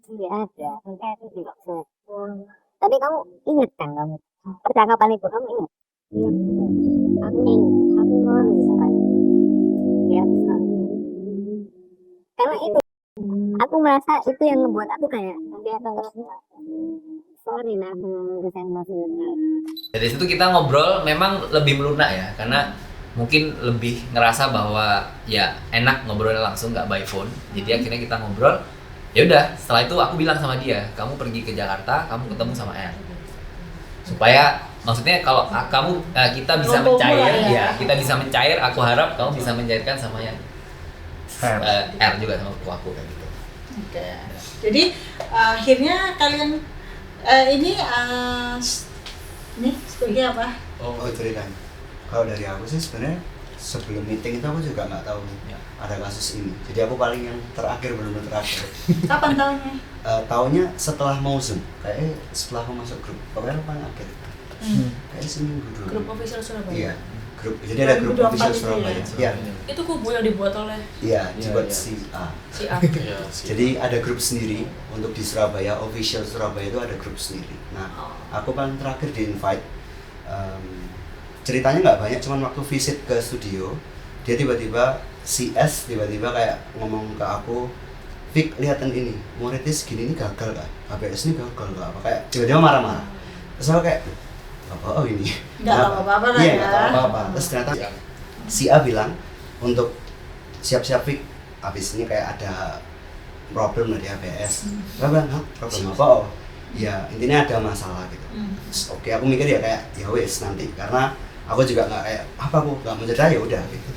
Iya ada, enggak itu juga. Tapi kamu ingat kan kamu percakapan itu kamu ingat? Iya. Aku ingat, aku mau misalkan. Ya. Karena itu, aku merasa itu yang ngebuat aku kayak sorry nah aku ngerasain maksudnya.
Dari situ kita ngobrol memang lebih melunak ya, karena mungkin lebih ngerasa bahwa ya enak ngobrolnya langsung nggak by phone. Jadi akhirnya kita ngobrol. Ya udah, setelah itu aku bilang sama dia, kamu pergi ke Jakarta, kamu ketemu sama R. Supaya maksudnya kalau kamu kita bisa mencair, ya kita bisa mencair. Aku harap kamu bisa mencairkan sama yang R juga sama aku kayak gitu.
Oke. Jadi akhirnya kalian ini sebagai apa?
Oh ceritanya. Kalau dari aku sih sebenarnya sebelum meeting itu aku juga nggak tahu ada kasus ini. Jadi aku paling yang terakhir, benar-benar terakhir.
Kapan tahunya?
Tahunya setelah mau Zoom, kayaknya setelah aku masuk grup. Pokoknya paling akhir. Kayaknya seminggu dulu.
Grup official Surabaya.
Iya. Grup. Jadi ada grup
2024
official
itu
Surabaya.
ya?
Iya.
Itu kubu yang dibuat oleh
Iya, dibuat si A.
si A.
Iya,
Jadi ada grup sendiri untuk di Surabaya, official Surabaya itu ada grup sendiri. Nah, aku kan terakhir di invite. Ceritanya nggak banyak, cuman waktu visit ke studio, dia tiba-tiba CS tiba-tiba kayak ngomong ke aku, Fik, lihatin ini, muridnya segini ini gagal gak? HBS ini gagal gak? Apa kayak tiba-tiba marah-marah. Terus aku kayak, oh ini
Nggak tahu apa-apa lah
iya,
ya.
nggak tahu apa-apa. Terus ternyata si A bilang untuk siap-siap Fik, habis ini kayak ada problem lah di HBS. Aku bilang, hah, problem apa? Oh, ya intinya ada masalah gitu. Terus, oke, aku mikir ya kayak ya wes nanti, karena aku juga nggak kayak apa, aku nggak mau cerita, ya udah gitu.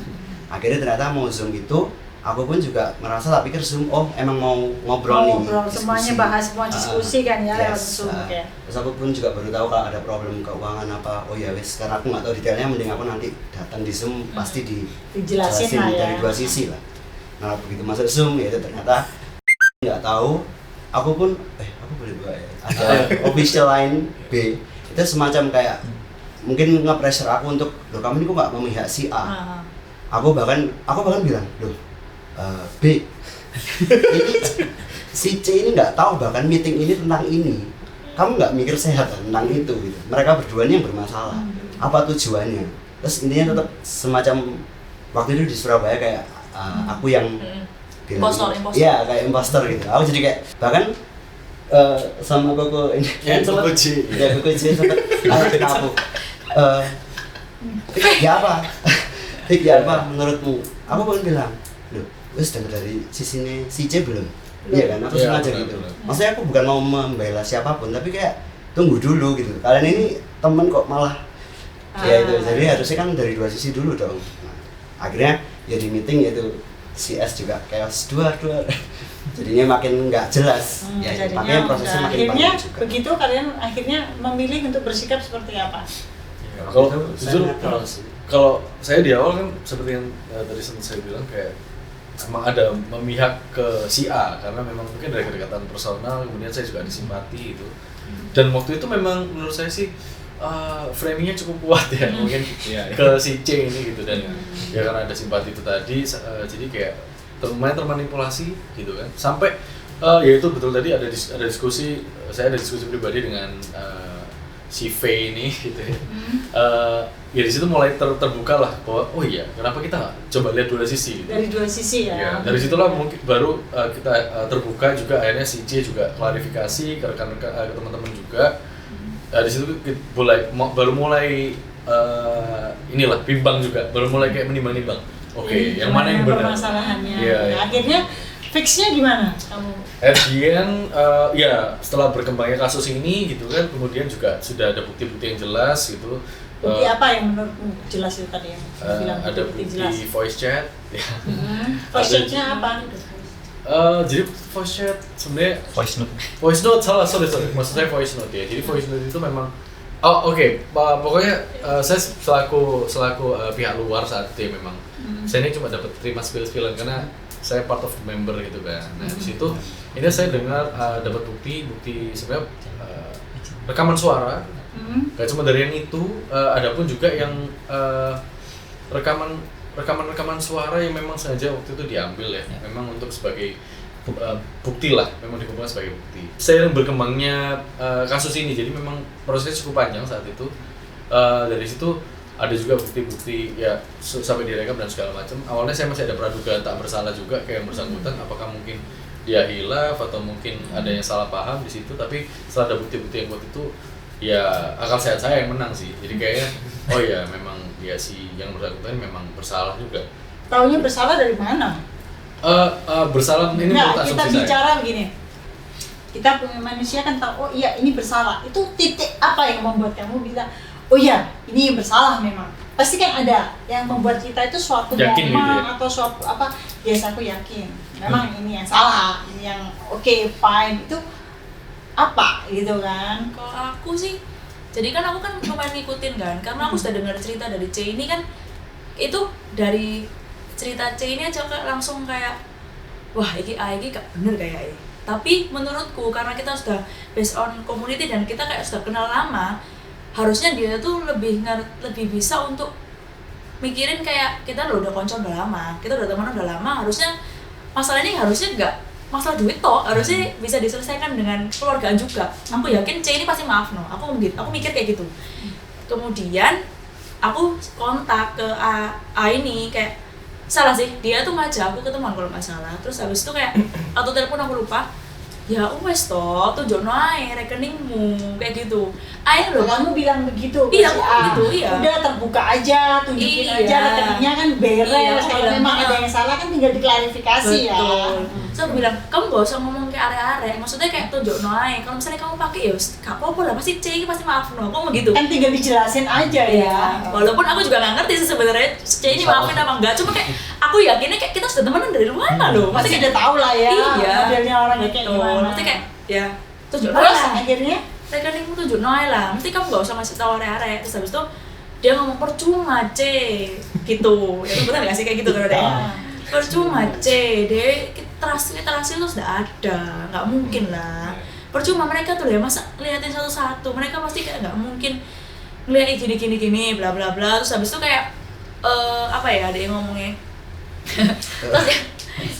Akhirnya ternyata mau Zoom itu, aku pun juga merasa tak pikir Zoom, oh emang mau ngobrol nih,
Ngobrol semuanya, bahas semua diskusi kan ya lewat
yes,
Zoom. Oke.
Terus aku pun juga baru tahu kalau ada problem keuangan apa, oh ya wes, karena aku nggak tahu detailnya, mending aku nanti datang di Zoom pasti
Dijelasin lah ya.
dari dua sisi lah. Nah begitu masuk Zoom ya itu ternyata nggak tahu, aku pun aku boleh buka ya, ada official line B itu semacam kayak mungkin nge-pressure aku untuk, loh kamu ini kok nggak memihak si A. Aku bahkan bilang, loh B ini si C ini nggak tahu bahkan meeting ini tentang ini, kamu nggak mikir sehat tentang itu gitu. Mereka berdua ini yang bermasalah, apa tujuannya. Terus intinya tetap semacam waktu itu di Surabaya kayak aku yang
Impostor.
Iya, kayak impostor gitu. Aku jadi kayak bahkan sama Koko ini
Koko C.
Ya Koko C sempat ke aku. Ya apa? Ya apa menurutmu? Aku pun bilang, loh, wes dengar dari sisinya si C belum? Iya kan, aku sengaja gitu. Maksudnya aku bukan mau membela siapapun, tapi kayak tunggu dulu gitu. Kalian ini temen kok malah ya itu, jadi harusnya kan dari dua sisi dulu dong. Nah, akhirnya ya di meeting yaitu si S juga chaos dua jadinya makin nggak jelas. Ya makanya prosesnya makin
akhirnya
panjang juga.
begitu kalian akhirnya memilih untuk bersikap seperti apa?
Ya, kalau jujur kalau saya di awal kan seperti yang tadi sempat saya bilang kayak emang ada memihak ke si A karena memang mungkin dari kedekatan personal, kemudian saya juga ada simpati gitu. Dan waktu itu memang menurut saya sih framingnya cukup kuat ya mungkin ke si C ini gitu, dan ya karena ada simpati itu tadi jadi kayak lumayan termanipulasi gitu kan, sampai ya itu betul tadi ada diskusi, saya ada diskusi pribadi dengan si V ini gitu ya. Ya di situ mulai terbuka lah bahwa oh iya kenapa kita nggak coba lihat dua sisi gitu.
Dari dua sisi ya.
Dari situlah mungkin baru kita terbuka juga, akhirnya si C juga klarifikasi ke rekan-rekan ke teman-teman juga. Di situ baru mulai inilah bimbang juga, baru mulai kayak menimbang-nimbang. Oke, yang mana yang benar?
Permasalahannya.
Iya.
Nah, akhirnya fixnya gimana kamu?
At the end, ya setelah berkembangnya kasus ini gitu kan, kemudian juga sudah ada bukti-bukti yang jelas gitu.
Bukti apa yang menurutmu jelas itu tadi yang bilang
ada bukti
jelas?
voice chat.
Voice chatnya apa?
Jadi voice chat sebenarnya
voice note
sorry maksud saya voice note ya. Jadi voice note itu memang pokoknya saya selaku pihak luar saat itu ya memang saya ini cuma dapat terima spill-spillan karena saya part of the member gitu kan. Nah di situ ini saya dengar dapat bukti sebenarnya rekaman suara. Gak cuma dari yang itu, ada pun juga yang rekaman suara yang memang sengaja waktu itu diambil ya, memang untuk sebagai bukti lah, memang dikumpulkan sebagai bukti. Seiring berkembangnya kasus ini, jadi memang prosesnya cukup panjang saat itu. Dari situ ada juga bukti-bukti ya sampai direkam dan segala macam. Awalnya saya masih ada praduga tak bersalah juga kayak yang bersangkutan, apakah mungkin dia hilaf atau mungkin ada yang salah paham di situ. Tapi setelah ada bukti-bukti yang buat itu, ya akal sehat saya yang menang sih. Jadi kayaknya oh ya memang ya si yang bersangkutan memang bersalah juga.
Taunya bersalah dari mana?
Bersalah ini menurut asumsi
kita
saya.
bicara begini. Kita punya manusia kan tahu oh iya ini bersalah. Itu titik apa yang membuat kamu bilang oh iya ini bersalah memang. Pasti kan ada yang membuat kita itu suatu
yakin
momen
gitu ya?
atau suatu apa. Biasa aku yakin. Memang ini yang salah, ini yang fine itu apa gitu kan.
Kalau aku sih, jadi kan aku kan lumayan ngikutin kan, karena aku sudah dengar cerita dari C ini kan, itu dari cerita C ini aja langsung kayak wah ini gak bener kayak ini. Tapi menurutku karena kita sudah based on community dan kita kayak sudah kenal lama, harusnya dia tuh lebih bisa untuk mikirin kayak kita udah konco udah lama, kita udah temenan udah lama, harusnya masalah ini harusnya gak masalah duit toh, harusnya bisa diselesaikan dengan keluargaan juga. Aku yakin C ini pasti maaf no, aku mikir kayak gitu. Kemudian aku kontak ke A ini kayak salah sih, dia tuh ngajak aku ketemuan kalau nggak salah. Terus habis itu kayak atau telepon aku lupa. Ya wes toh, tunjukno ae rekeningmu kayak gitu. Ayo loh,
Kamu bilang begitu.
Iya,
ke si
aku
A.
gitu, iya.
Udah terbuka aja, tunjukin
Iya.
aja rekeningnya kan beres.
Iya, aku
Kalau
bilang,
memang ada yang salah kan tinggal diklarifikasi ya.
betul. So aku bilang, kamu gak usah ngomong kayak are-are, maksudnya kayak tunjukno ae. Kalau misalnya kamu pakai ya gak apa-apa lah, pasti C ini pasti maaf no. Aku mau gitu.
Kan tinggal dijelasin aja
Iya.
ya.
Walaupun aku juga nggak ngerti sih sebenarnya C ini maafin apa enggak, cuma kayak aku yakinnya kayak kita sudah temenan dari mana loh.
Pasti
kayak
udah tahu lah ya.
Iya.
Modelnya orangnya kayak
Betul.
gimana.
Mesti kayak ya tunjuk
Terus
lah.
akhirnya
Rekeningmu tunjuk noy lah. Mesti kamu gak usah ngasih tahu are-are. Terus habis itu dia ngomong percuma C gitu. Ya benar nggak sih kayak gitu kan deh. Percuma C, deh terasi itu sudah ada, nggak mungkin lah. Percuma mereka tuh ya masa liatin satu-satu. Mereka pasti kayak nggak mungkin ngeliat gini bla bla bla. Terus habis itu kayak apa ya ada yang ngomongnya. Terus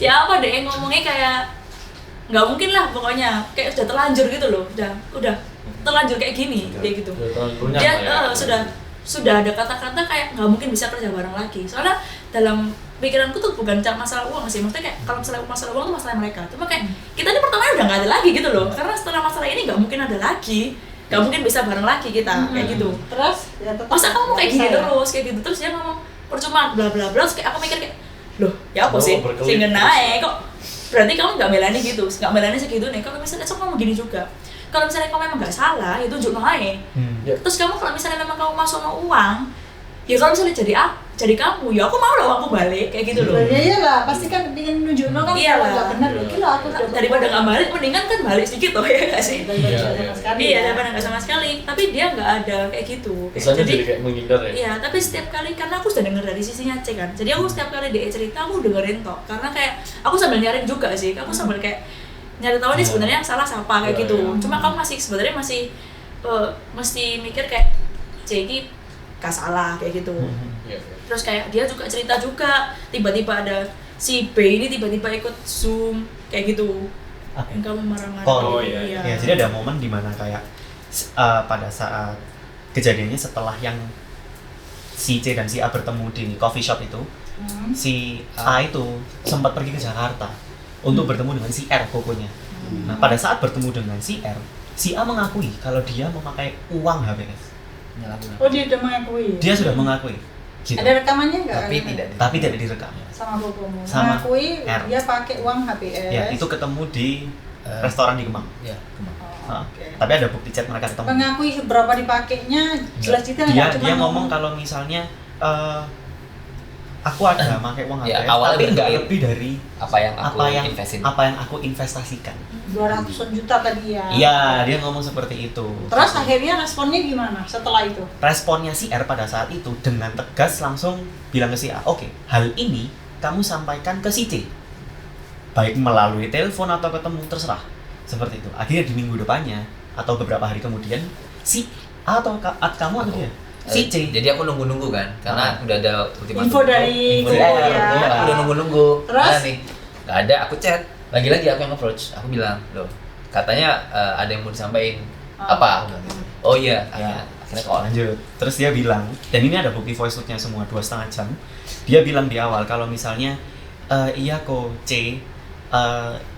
ya apa deh yang ngomongnya kayak nggak mungkin lah pokoknya kayak sudah terlanjur gitu loh, udah terlanjur kayak gini kayak gitu. Dia sudah ada kata-kata kayak nggak mungkin bisa kerja bareng lagi. Soalnya dalam pikiranku tuh bukan masalah uang sih, maksudnya kayak kalau masalah uang tuh masalah mereka. Cuma kayak kita ini pertemanan udah nggak ada lagi gitu loh, karena setelah masalah ini nggak mungkin ada lagi, nggak mungkin bisa bareng lagi kita kayak gitu.
terus ya tetap
Masa kamu kayak gini
saya.
terus kayak gitu, terus dia ngomong percuma bla bla bla, terus kayak aku mikir kayak loh ya apa
Oh,
sih
berkelit
sehingga
terus.
naik kok berarti kamu nggak belani gitu, nggak belani segitu nih. Kalau misalnya kamu mau gini juga, kalau misalnya kamu memang nggak salah ya tunjuk naik.
Ya.
Terus kamu kalau misalnya memang kamu masuk mau uang, ya kalau misalnya jadi kamu, ya aku mau lah uangku balik kayak gitu loh.
Ya iyalah, pasti kan ingin nunjukin kan
Iyalah.
kalau nggak benar loh. Gila aku udah
Daripada nggak balik, mendingan kan balik sedikit loh ya nggak sih?
Daripada
Iya,
sama
iya.
sekali.
Iya,
ya.
daripada nggak sama sekali. Tapi dia nggak ada kayak gitu.
Kesannya jadi kayak menghindar ya.
Iya, tapi setiap kali karena aku sudah denger dari sisinya C kan. Jadi aku setiap kali dia cerita aku dengerin toh. Karena kayak aku sambil nyari juga sih. Aku sambil kayak nyari tahu nih sebenarnya yang salah siapa kayak
Iya,
gitu.
iya.
Cuma kamu masih sebenarnya masih mesti mikir kayak C ini gak salah kayak gitu.
Iya, iya.
Terus kayak dia juga cerita juga, tiba-tiba ada si B ini tiba-tiba ikut Zoom kayak gitu.
Oke.
Yang kamu marah-marah.
Oh, iya,
Ya, jadi ada momen dimana kayak pada saat kejadiannya setelah yang si C dan si A bertemu di coffee shop itu, si A itu sempat pergi ke Jakarta untuk bertemu dengan si R kokonya. Nah, pada saat bertemu dengan si R, si A mengakui kalau dia memakai uang HBS.
Oh dia udah mengakui.
Dia sudah mengakui. Gitu.
Ada rekamannya nggak?
Tapi tidak direkam.
Sama Bobomu.
Sama
Mengakui
R.
dia pakai uang HBS.
Ya, itu ketemu di restoran di Kemang.
Ya, Kemang.
Nah,
Oke.
tapi ada bukti chat mereka ketemu.
Mengakui seberapa dipakainya jelas detail
dia
nggak? Cuma
dia ngomong kalau misalnya aku ada pakai uang
Ya,
HBS,
awalnya
tapi nggak
berkelit.
lebih dari
Apa yang aku investin.
apa yang aku investasikan.
200 juta tadi ya.
Iya, dia ngomong seperti itu.
Terus akhirnya responnya gimana setelah itu?
Responnya si R pada saat itu dengan tegas langsung bilang ke si A, oke, hal ini kamu sampaikan ke si C, baik melalui telepon atau ketemu, terserah. Seperti itu. Akhirnya di minggu depannya atau beberapa hari kemudian si A atau kamu atau dia? Si C.
Jadi aku nunggu-nunggu kan, karena udah ada ultimatum.
Info dari
Info
Koko
dari
ya.
R. Aku udah nunggu-nunggu.
Terus?
Nah, nih, nggak ada. Aku chat. Lagi-lagi aku yang approach. Aku bilang, loh, katanya ada yang mau disampaikan. Apa? Aku bilang gitu. Oh iya. Akhirnya ke orang.
Lanjut. Terus dia bilang, dan ini ada bukti voice note-nya semua 2,5 jam. Dia bilang di awal kalau misalnya iya kok C,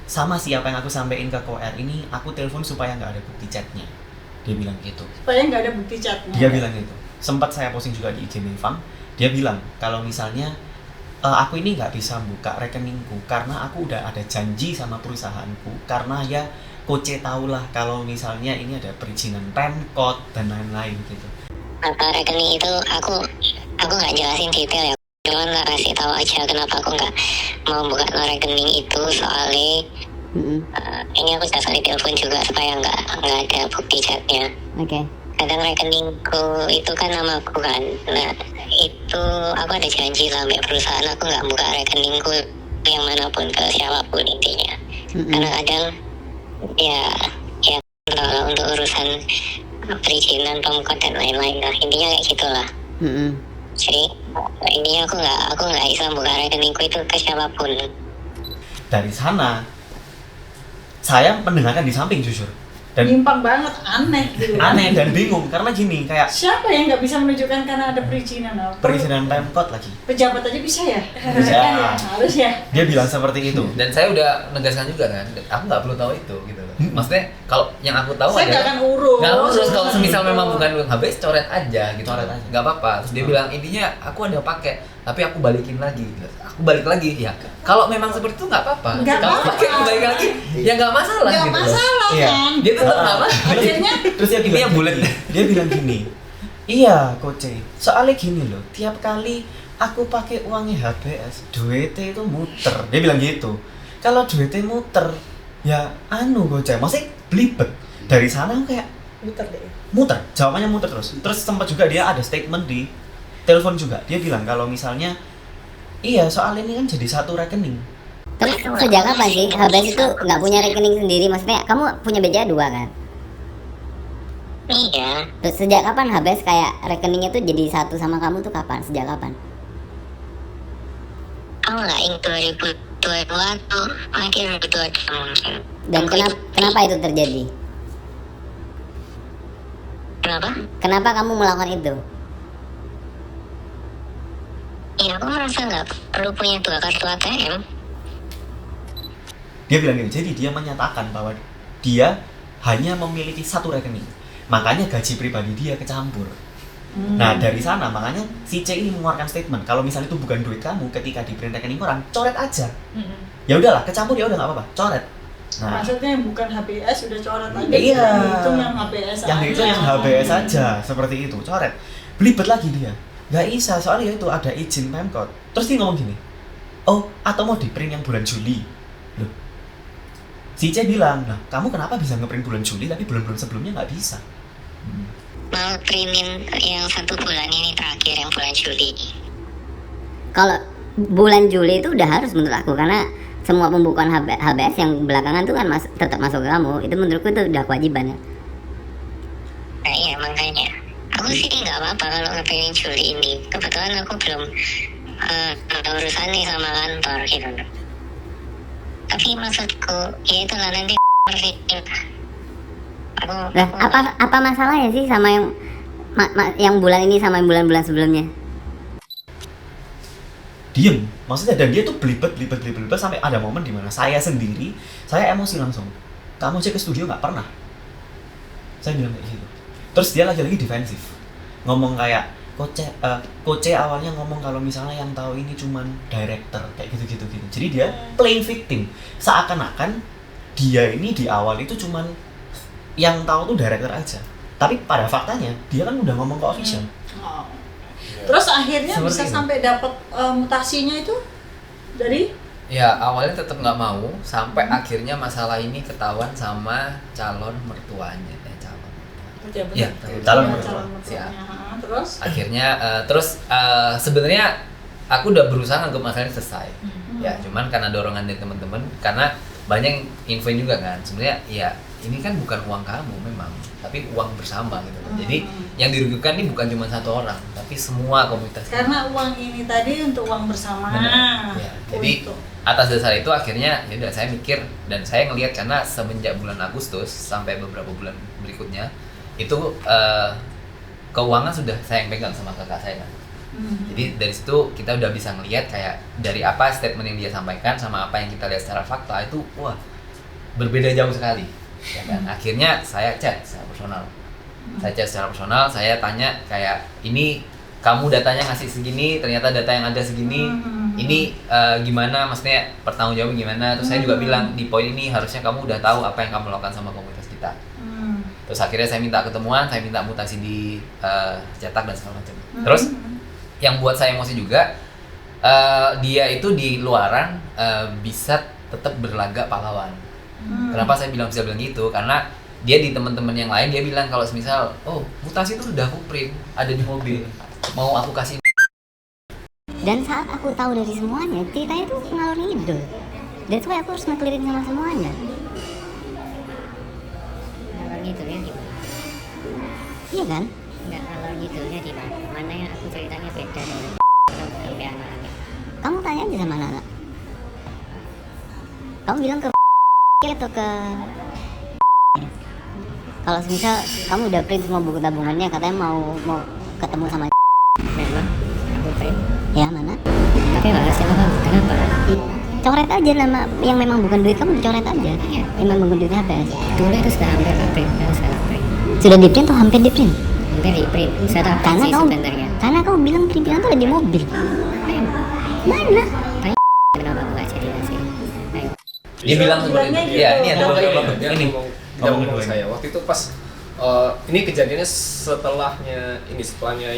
sama siapa yang aku sampaikan ke Ko R ini, aku telepon supaya nggak ada bukti chatnya. Dia bilang gitu.
Supaya nggak ada bukti chatnya.
Dia bilang gitu. Sempat saya posting juga di IG Mevang. Dia bilang kalau misalnya aku ini nggak bisa buka rekeningku karena aku udah ada janji sama perusahaanku, karena ya Koce tahulah kalau misalnya ini ada perizinan Pemkot dan lain-lain gitu.
Mata rekening itu aku nggak jelasin detail ya, cuman nggak kasih tahu aja kenapa aku nggak mau buka no rekening itu soalnya ini aku sudah kali telepon juga supaya nggak ada bukti chatnya.
Oke.
Kadang rekeningku itu kan namaku kan, nah itu aku ada janji lah sama perusahaan aku nggak buka rekeningku yang manapun ke siapapun intinya. Karena kadang ya kalau untuk urusan perizinan Pemkot dan lain-lain lah, intinya kayak gitulah. Jadi intinya aku nggak bisa buka rekeningku itu ke siapapun.
Dari sana saya mendengarkan di samping jujur, dan
Nyimpang banget, aneh gitu.
aneh dan bingung karena gini, kayak
Siapa yang nggak bisa menunjukkan karena ada perizinan?
perizinan Pemkot lagi.
Pejabat aja bisa ya?
Bisa.
Kan ya? Harus ya.
Dia bilang seperti itu.
Dan saya udah menegaskan juga kan, aku nggak perlu tahu itu gitu loh. Maksudnya kalau yang aku tahu
Saya nggak
adalah
akan urus.
nggak urus, kalau semisal memang bukan uang habis, coret aja gitu.
Coret aja.
Nggak apa-apa. Terus dia bilang intinya aku ada pakai, tapi aku balikin lagi. Aku balik lagi ya. Kalau memang seperti itu nggak apa-apa.
Nggak
Kamu
apa-apa.
pakai aku balik lagi, ya nggak masalah
Nggak
gitu loh.
masalah
Iya.
kan?
Dia tetap nggak masalah.
Akhirnya
Terus dia bilang
Ini yang bulat.
Dia bilang gini, iya Koce, soalnya gini loh, tiap kali aku pakai uangnya HBS, duitnya itu muter. Dia bilang gitu. Kalau duitnya muter, ya Koce, maksudnya belibet. Dari sana aku kayak
muter deh.
muter, jawabannya muter terus. Terus sempat juga dia ada statement di telepon juga. Dia bilang kalau misalnya iya soal ini kan jadi satu rekening.
Terus sejak kapan sih HBS itu nggak punya rekening sendiri? Maksudnya kamu punya BCA 2 kan?
Iya,
Terus sejak kapan HBS kayak rekeningnya tuh jadi satu sama kamu tuh kapan? Sejak kapan?
aku nggak ingat 2021 akhir 2022 mungkin.
Dan kenapa itu terjadi?
Kenapa?
Kenapa kamu melakukan itu?
Ya aku merasa nggak perlu punya 2 kartu ATM.
Dia bilang gitu, jadi dia menyatakan bahwa dia hanya memiliki satu rekening. Makanya gaji pribadi dia kecampur. Nah dari sana makanya si C ini mengeluarkan statement kalau misalnya itu bukan duit kamu ketika di print rekening orang, coret aja. Ya udahlah, kecampur ya udah nggak apa-apa, coret. Nah,
maksudnya bukan HBS udah coret aja.
Iya.
Itu yang HBS
yang
aja.
itu yang HBS aja seperti itu, coret. Belibet lagi dia. Nggak bisa soalnya itu ada izin Pemkot. Terus dia ngomong gini, oh atau mau di print yang bulan Juli. Loh, si C bilang, nah kamu kenapa bisa ngeprint bulan Juli tapi bulan-bulan sebelumnya nggak bisa?
Mau printin yang 1 bulan ini terakhir, yang bulan Juli.
Kalau bulan Juli itu udah harus menurut aku, karena semua pembukuan HBS yang belakangan tuh kan tetap masuk ke kamu. Itu menurutku itu udah kewajiban ya.
Nah iya makanya aku sih nggak apa-apa kalau ngeprintin Juli ini. Kebetulan aku belum ada urusan nih sama kantor gitu. Tapi maksudku ya itulah nanti perfit.
Lah, apa masalahnya sih sama yang bulan ini sama yang bulan-bulan sebelumnya?
Diem, maksudnya dan dia tuh belibet sampai ada momen dimana saya sendiri, saya emosi langsung. Kamu cek ke studio nggak pernah? Saya bilang kayak gitu. Terus dia lagi-lagi defensif, ngomong kayak Coach awalnya ngomong kalau misalnya yang tahu ini cuman director kayak gitu. Jadi dia playing victim, seakan-akan dia ini di awal itu cuman yang tahu tuh director aja. Tapi pada faktanya dia kan udah ngomong ke official.
Oh. Terus akhirnya
Seperti
bisa
itu.
sampai dapat mutasinya itu dari
Ya awalnya tetap nggak mau sampai akhirnya masalah ini ketahuan sama calon mertuanya. Ya,
calon
calon
mertua.
mertuanya. Terus
Akhirnya sebenarnya aku udah berusaha nganggep masalahnya selesai. Ya cuman karena dorongan dari teman-teman, karena banyak infoin juga kan sebenarnya ya ini kan bukan uang kamu memang, tapi uang bersama gitu. Jadi yang dirugikan ini bukan cuma satu orang, tapi semua komunitas.
karena uang ini tadi untuk uang bersama.
Ya, jadi
Untuk.
atas dasar itu akhirnya ya udah saya mikir dan saya ngelihat karena semenjak bulan Agustus sampai beberapa bulan berikutnya itu keuangan sudah saya yang pegang sama kakak saya kan. Jadi dari situ kita udah bisa ngelihat kayak dari apa statement yang dia sampaikan sama apa yang kita lihat secara fakta itu wah berbeda jauh sekali. Ya kan? Akhirnya saya chat secara personal. Saya tanya kayak ini kamu datanya ngasih segini, ternyata data yang ada segini. Ini gimana maksudnya pertanggungjawaban gimana? Terus saya juga bilang di poin ini harusnya kamu udah tahu apa yang kamu lakukan sama komunitas kita. Terus akhirnya saya minta ketemuan, saya minta mutasi di cetak dan segala macam. Terus yang buat saya emosi juga dia itu di luaran bisa tetap berlagak pahlawan. Kenapa saya bisa bilang gitu? Karena dia di teman-teman yang lain dia bilang kalau semisal oh mutasi itu udah aku print ada di mobil mau aku kasih.
Dan saat aku tahu dari semuanya, ceritanya tuh ngalor ngidul. That's why aku harus ngekelirin sama semuanya.
Ngalor ngidulnya gimana?
Iya kan?
Nggak ngalor ngidulnya di mana? Mana yang aku ceritanya beda dari sampai anak-anak.
Kamu tanya aja sama anak. Kamu bilang ke atau ke kalau misal kamu udah print semua buku tabungannya, katanya mau ketemu sama
Memang aku print.
ya mana?
Tapi nggak kasih nama kamu. Kenapa?
Coret aja nama yang memang bukan duit kamu, dicoret aja. Memang bukan duit HBS.
Dulu itu sudah hampir nggak print. Sekarang print.
Sudah di print atau hampir di print?
Hampir di print. Saya tahu
Karena
sih
kamu
sebenarnya.
bilang pimpinan tuh ada di mobil. Mana?
Kenapa aku nggak jadi ngasih? Ayo.
Dia bilang seperti itu.
Bilangnya
Ya,
gitu.
ini ada
Dia
beberapa ini.
ngomong ke saya waktu itu pas ini kejadiannya setelahnya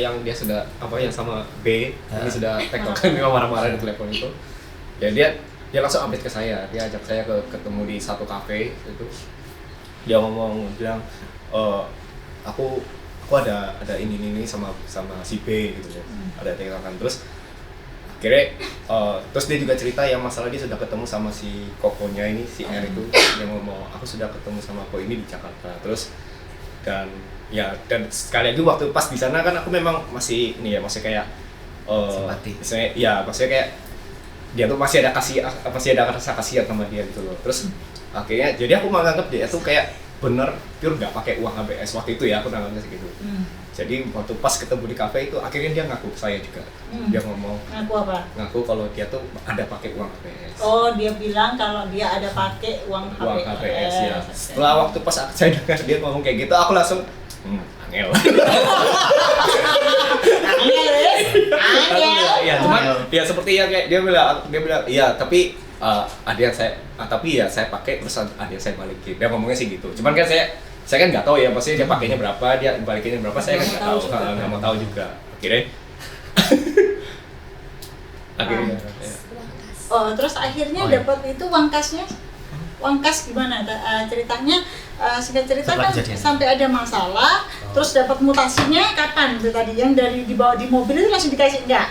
yang dia sudah yang sama B ini sudah tektokan dia marah-marah di telepon itu. Ya dia langsung update ke saya, dia ajak saya ketemu di satu kafe itu. Dia bilang aku ada ini sama si B gitu ya. Ada tektokan terus akhirnya terus dia juga cerita yang masalah dia sudah ketemu sama si kokonya ini si R itu yang ngomong aku sudah ketemu sama koko ini di Jakarta terus dan sekali lagi waktu pas di sana kan aku memang masih kayak
Simpati.
maksudnya kayak dia tuh masih ada rasa kasihan sama dia gitu loh terus akhirnya jadi aku menganggap dia tuh kayak bener pure nggak pakai uang HBS waktu itu ya aku nganggapnya segitu. Jadi waktu pas ketemu di kafe itu akhirnya dia ngaku ke saya juga. Dia ngomong
Ngaku apa?
ngaku kalau dia tuh ada pakai uang HBS.
Oh, dia bilang kalau dia ada pakai uang
Uang
HBS.
HBS ya. Setelah waktu pas saya dengar dia ngomong kayak gitu, aku langsung angel.
Angel.
Ya, cuman ya seperti yang kayak dia bilang iya tapi ada yang saya pakai terus ada yang saya balikin. Dia ngomongnya sih gitu. Cuman kan saya kan nggak tahu ya, maksudnya dia pakainya berapa, dia balikinnya berapa, saya kan nggak mau tahu juga. Akhirnya.
Oh, terus akhirnya dapat itu uang kasnya. Uang kas gimana? Ceritanya singkat cerita
Setelah
kan
kejadian.
sampai ada masalah, terus dapat mutasinya kapan itu tadi yang dari dibawa di mobil itu langsung dikasih enggak?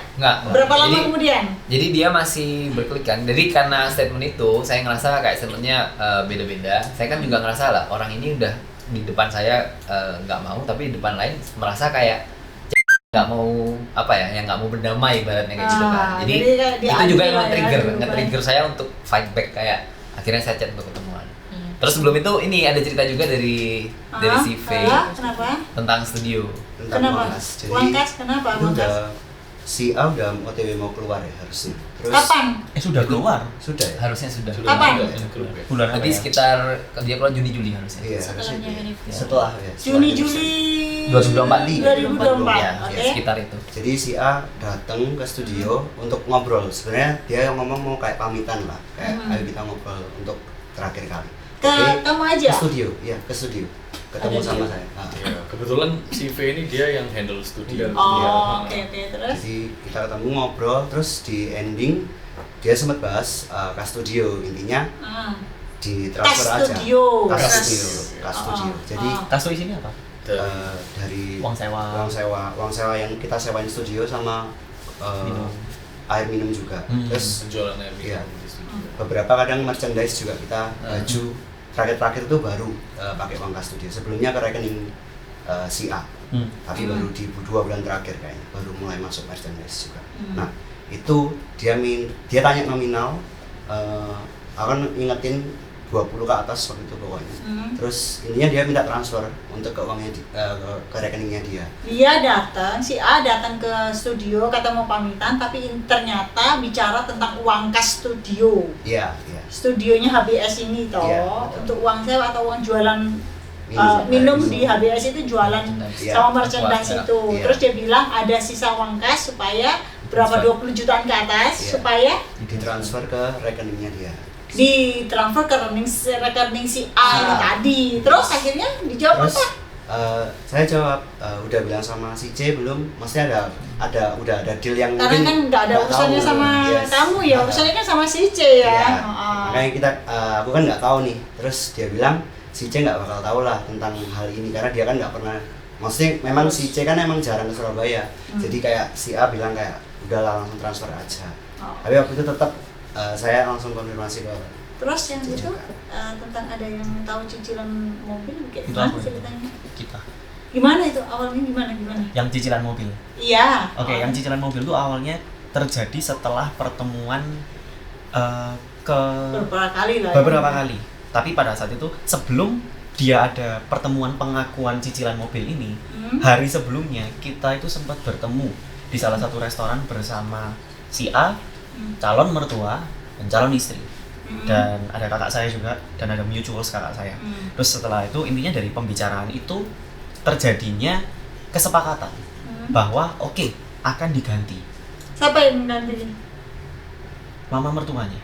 Berapa lama kemudian?
Jadi dia masih berklik kan. Jadi karena statement itu saya ngerasa kayak statementnya beda-beda. Saya kan juga ngerasa lah orang ini udah di depan saya nggak mau, tapi di depan lain merasa kayak nggak mau apa ya, yang nggak mau berdamai ibaratnya kayak gitu kan. Jadi itu juga yang nge-trigger saya untuk fight back, kayak akhirnya saya chat untuk ketemuan. Terus sebelum itu ini ada cerita juga dari si V
Kenapa?
tentang studio.
Kenapa?
Jadi
Uang kas kenapa?
itu
Uang kas?
udah si A udah OTW mau keluar ya harusnya. Terus
Kapan?
Sudah keluar.
Sudah ya?
Harusnya sudah.
Kapan?
Bulan apa
Jadi
ya?
sekitar dia keluar Juni-Juli harusnya.
Iya,
Setelahnya
harusnya.
Benefit.
Setelah ya.
Juni-Juli
2024.
2024.
Ya,
Oke.
sekitar itu.
Jadi si A datang ke studio untuk ngobrol. Sebenarnya dia yang ngomong mau kayak pamitan lah, kayak ayo kita ngobrol untuk terakhir kali.
Kamu aja?
Ke studio, iya ke studio. Ketemu
Ada
sama
dia.
saya. Nah,
Ya, kebetulan si V ini dia yang handle studio.
Oh, oke terus.
jadi kita ketemu ngobrol, terus di ending dia sempat bahas ke studio, intinya di transfer
Kas
aja.
studio.
Kas
Kas.
studio, kas studio. Jadi
Kasus di sini apa?
dari
Uang sewa.
uang sewa yang kita sewain studio sama
Minum.
air minum juga. Terus
Penjualan air minum
Iya.
di studio.
beberapa kadang merchandise juga kita baju terakhir tuh baru pakai uang kas studio. Sebelumnya ke rekening si A, tapi baru di 2 bulan terakhir kayaknya baru mulai masuk merchandise juga. Nah itu dia tanya nominal, akan ingetin 20 ke atas waktu itu pokoknya. Terus intinya dia minta transfer untuk ke uangnya ke rekeningnya dia.
Dia datang, si A datang ke studio kata mau pamitan, tapi ternyata bicara tentang uang kas studio.
Iya, iya.
Studionya HBS ini toh,
Iya, betul.
untuk uang sewa atau uang jualan
Minum.
minum di HBS itu jualan
Iya.
sama merchandise itu.
Iya.
Terus dia bilang ada sisa uang kas supaya berapa 20 jutaan ke atas
Iya.
supaya
Ditransfer ke rekeningnya dia.
ditransfer ke rekening si A ini tadi. Terus akhirnya dijawab
Terus
apa?
saya jawab udah bilang sama si C belum, maksudnya udah ada deal yang
Karena
mungkin
kan nggak ada
nggak
urusannya
tahu.
sama
Yes.
kamu ya,
Nggak
urusannya
tahu.
kan sama si C ya.
Iya.
Heeh.
Makanya aku kan nggak tahu nih. Terus dia bilang si C nggak bakal tahu lah tentang hal ini karena dia kan nggak pernah. Maksudnya memang si C kan emang jarang ke Surabaya. Jadi kayak si A bilang kayak udahlah langsung transfer aja.
Oh.
Tapi waktu itu tetap saya langsung konfirmasi ke
Terus yang
C
itu
juga.
tentang ada yang tahu cicilan mobil kayak
Itu
gimana
aku.
ceritanya?
Kita.
Gimana itu awalnya gimana?
Yang cicilan mobil.
Iya.
Oke, yang cicilan mobil itu awalnya terjadi setelah pertemuan ke
beberapa kali lah.
beberapa kali. Tapi pada saat itu sebelum dia ada pertemuan pengakuan cicilan mobil ini, hari sebelumnya kita itu sempat bertemu di salah satu restoran bersama si A, calon mertua dan calon istri. Dan ada kakak saya juga dan ada mutuals kakak saya. Terus setelah itu intinya dari pembicaraan itu terjadinya kesepakatan bahwa oke, akan diganti
Siapa yang mengganti?
mama mertuanya.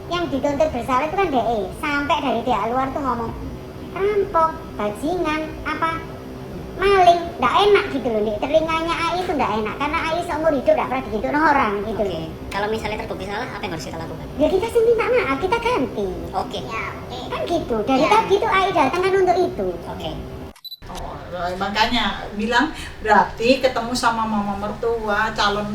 Yang dituntut bersalah itu kan DE. Sampai dari pihak luar tuh ngomong rampok, bajingan, apa maling, nggak enak gitu loh. Di telinganya AI itu nggak enak karena AI seumur hidup nggak pernah digitu orang gitu.
Oke, kalau misalnya terbukti salah, apa yang harus kita lakukan?
Ya kita sih minta maaf, kita ganti.
Oke.
Kan gitu. Dari tadi tuh AI datang kan untuk itu.
Oke.
Oh, makanya bilang berarti ketemu sama mama mertua, calon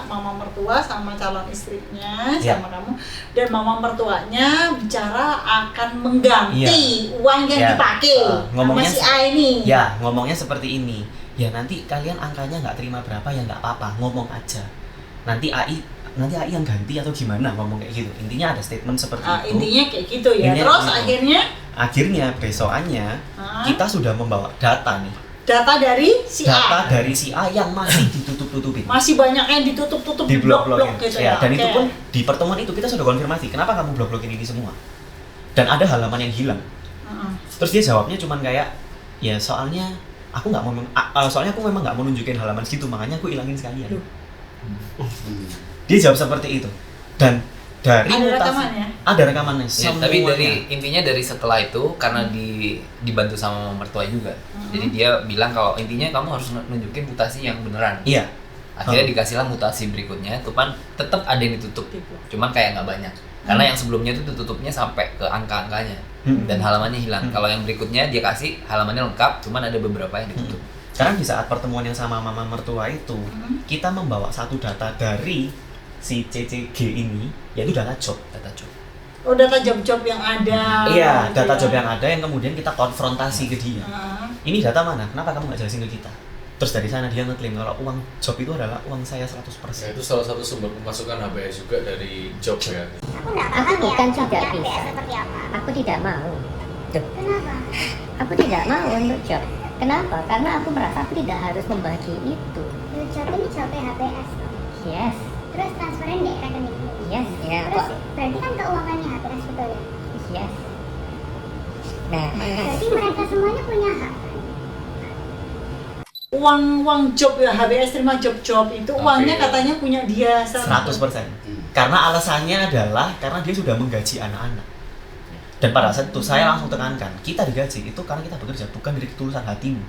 mama mertua sama calon istrinya sama kamu, dan mama mertuanya bicara akan mengganti uang yang dipakai sama si A ini.
Ya, ngomongnya seperti ini. Ya nanti kalian angkanya nggak terima berapa ya nggak apa-apa, ngomong aja. Nanti AI yang ganti atau gimana, ngomong kayak gitu. Intinya ada statement seperti itu.
Intinya kayak gitu ya.
Intinya
Terus
gitu.
akhirnya
besokannya kita sudah membawa data nih.
data dari si
Data
A.
dari si A yang masih ditutup-tutupin.
Masih banyak yang ditutup-tutup
Di blok-blokin.
gitu
Ya,
ya.
dan
Oke.
itu pun di pertemuan itu kita sudah konfirmasi, kenapa kamu blok-blokin ini semua? Dan ada halaman yang hilang. Terus dia jawabnya cuman kayak, ya soalnya aku nggak mau soalnya aku memang nggak mau nunjukin halaman situ, makanya aku ilangin sekalian. Dia jawab seperti itu. Dan dari
Ada
mutasi
rekamannya?
ada rekamannya
Ya,
semuanya.
tapi intinya dari setelah itu karena dibantu sama mertua juga. Jadi dia bilang kalau intinya kamu harus nunjukin mutasi yang beneran.
Iya.
Akhirnya dikasihlah mutasi berikutnya, cuman tetap ada yang ditutup, cuman kayak nggak banyak. Karena yang sebelumnya itu ditutupnya sampai ke angka-angkanya dan halamannya hilang. Kalau yang berikutnya dia kasih halamannya lengkap, cuman ada beberapa yang ditutup.
Sekarang di saat pertemuan yang sama mama mertua itu, kita membawa satu data dari si CCG ini, yaitu data job.
Oh, data job-job yang ada.
Iya,
gitu
data
ya.
job yang ada yang kemudian kita konfrontasi ke dia. Ini data mana? Kenapa kamu nggak jelasin ke kita? Terus dari sana dia ngeklaim kalau uang job itu adalah uang saya 100%.
Ya, itu salah satu sumber pemasukan HBS juga dari job ya.
Aku bukan tidak bisa. Aku tidak mau.
Kenapa?
Aku tidak mau untuk job. Kenapa? Karena aku merasa aku tidak harus membagi itu.
Job ini job HBS.
Yes,
Terus transferin di rekening.
yes, ya
Terus
kok.
berarti kan keuangannya HBS betul ya?
Yes. Nah,
Berarti mereka semuanya punya hak.
Uang job ya, HBS terima job-job itu uangnya katanya punya dia
100%. Karena alasannya adalah karena dia sudah menggaji anak-anak. Dan pada saat itu saya langsung tekankan, kita digaji itu karena kita bekerja, bukan dari ketulusan hatimu.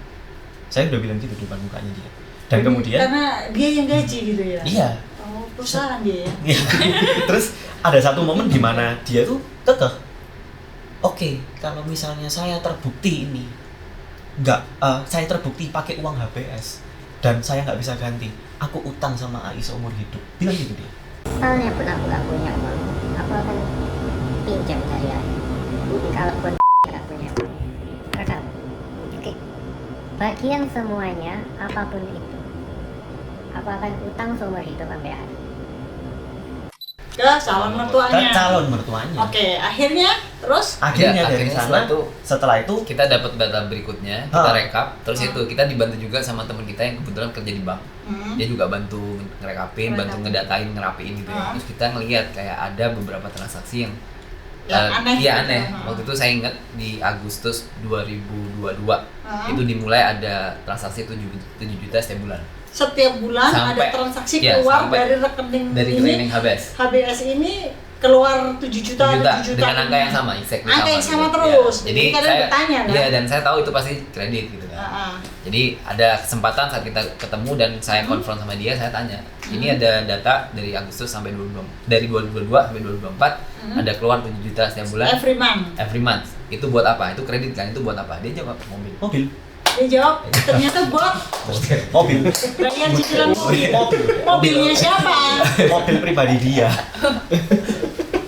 Saya udah bilang gitu di depan mukanya dia. Dan kemudian
karena dia yang gaji gitu ya.
iya.
Oh, perusahaan dia ya.
Iya. Terus ada satu momen di mana dia tuh kekeh. Oke, kalau misalnya saya terbukti ini saya terbukti pakai uang HBS dan saya nggak bisa ganti, aku utang sama AI seumur hidup. Bilang gitu dia.
soalnya pun aku gak punya uang, aku akan pinjam dari ayah. Kalaupun gak punya uang, rekam. Oke. Bagian semuanya, apapun itu, aku akan utang seumur hidup sampai akhir.
Ke calon mertuanya.
Ke calon mertuanya.
Oke, akhirnya terus
Akhirnya
Ya,
dari
akhirnya
sana setelah itu
kita dapat data berikutnya, kita rekap, terus itu kita dibantu juga sama teman kita yang kebetulan kerja di bank. Dia juga bantu ngerekapin, bantu ngedatain, ngerapiin gitu ya. Terus kita ngelihat kayak ada beberapa transaksi yang
aneh.
Iya aneh. Waktu itu saya ingat di Agustus 2022 itu dimulai ada transaksi 7 juta setiap bulan.
Setiap bulan ada transaksi keluar dari rekening
HBS.
HBS ini keluar 7 juta
dengan angka yang sama, exactly
angka yang sama
gitu.
terus.
Ya. Jadi
kalian
saya
bertanya kan?
Iya, dan saya tahu itu pasti kredit gitu kan. Jadi ada kesempatan saat kita ketemu dan saya konfront sama dia, saya tanya, ini ada data dari Agustus sampai 2022 sampai 2024 ada keluar 7 juta setiap bulan. Every month. Itu buat apa? Itu kredit kan? Itu buat apa? Dia jawab mobil.
Dia jawab, ternyata buat
mobil.
bayar cicilan mobil. Mobilnya siapa?
Mobil pribadi dia.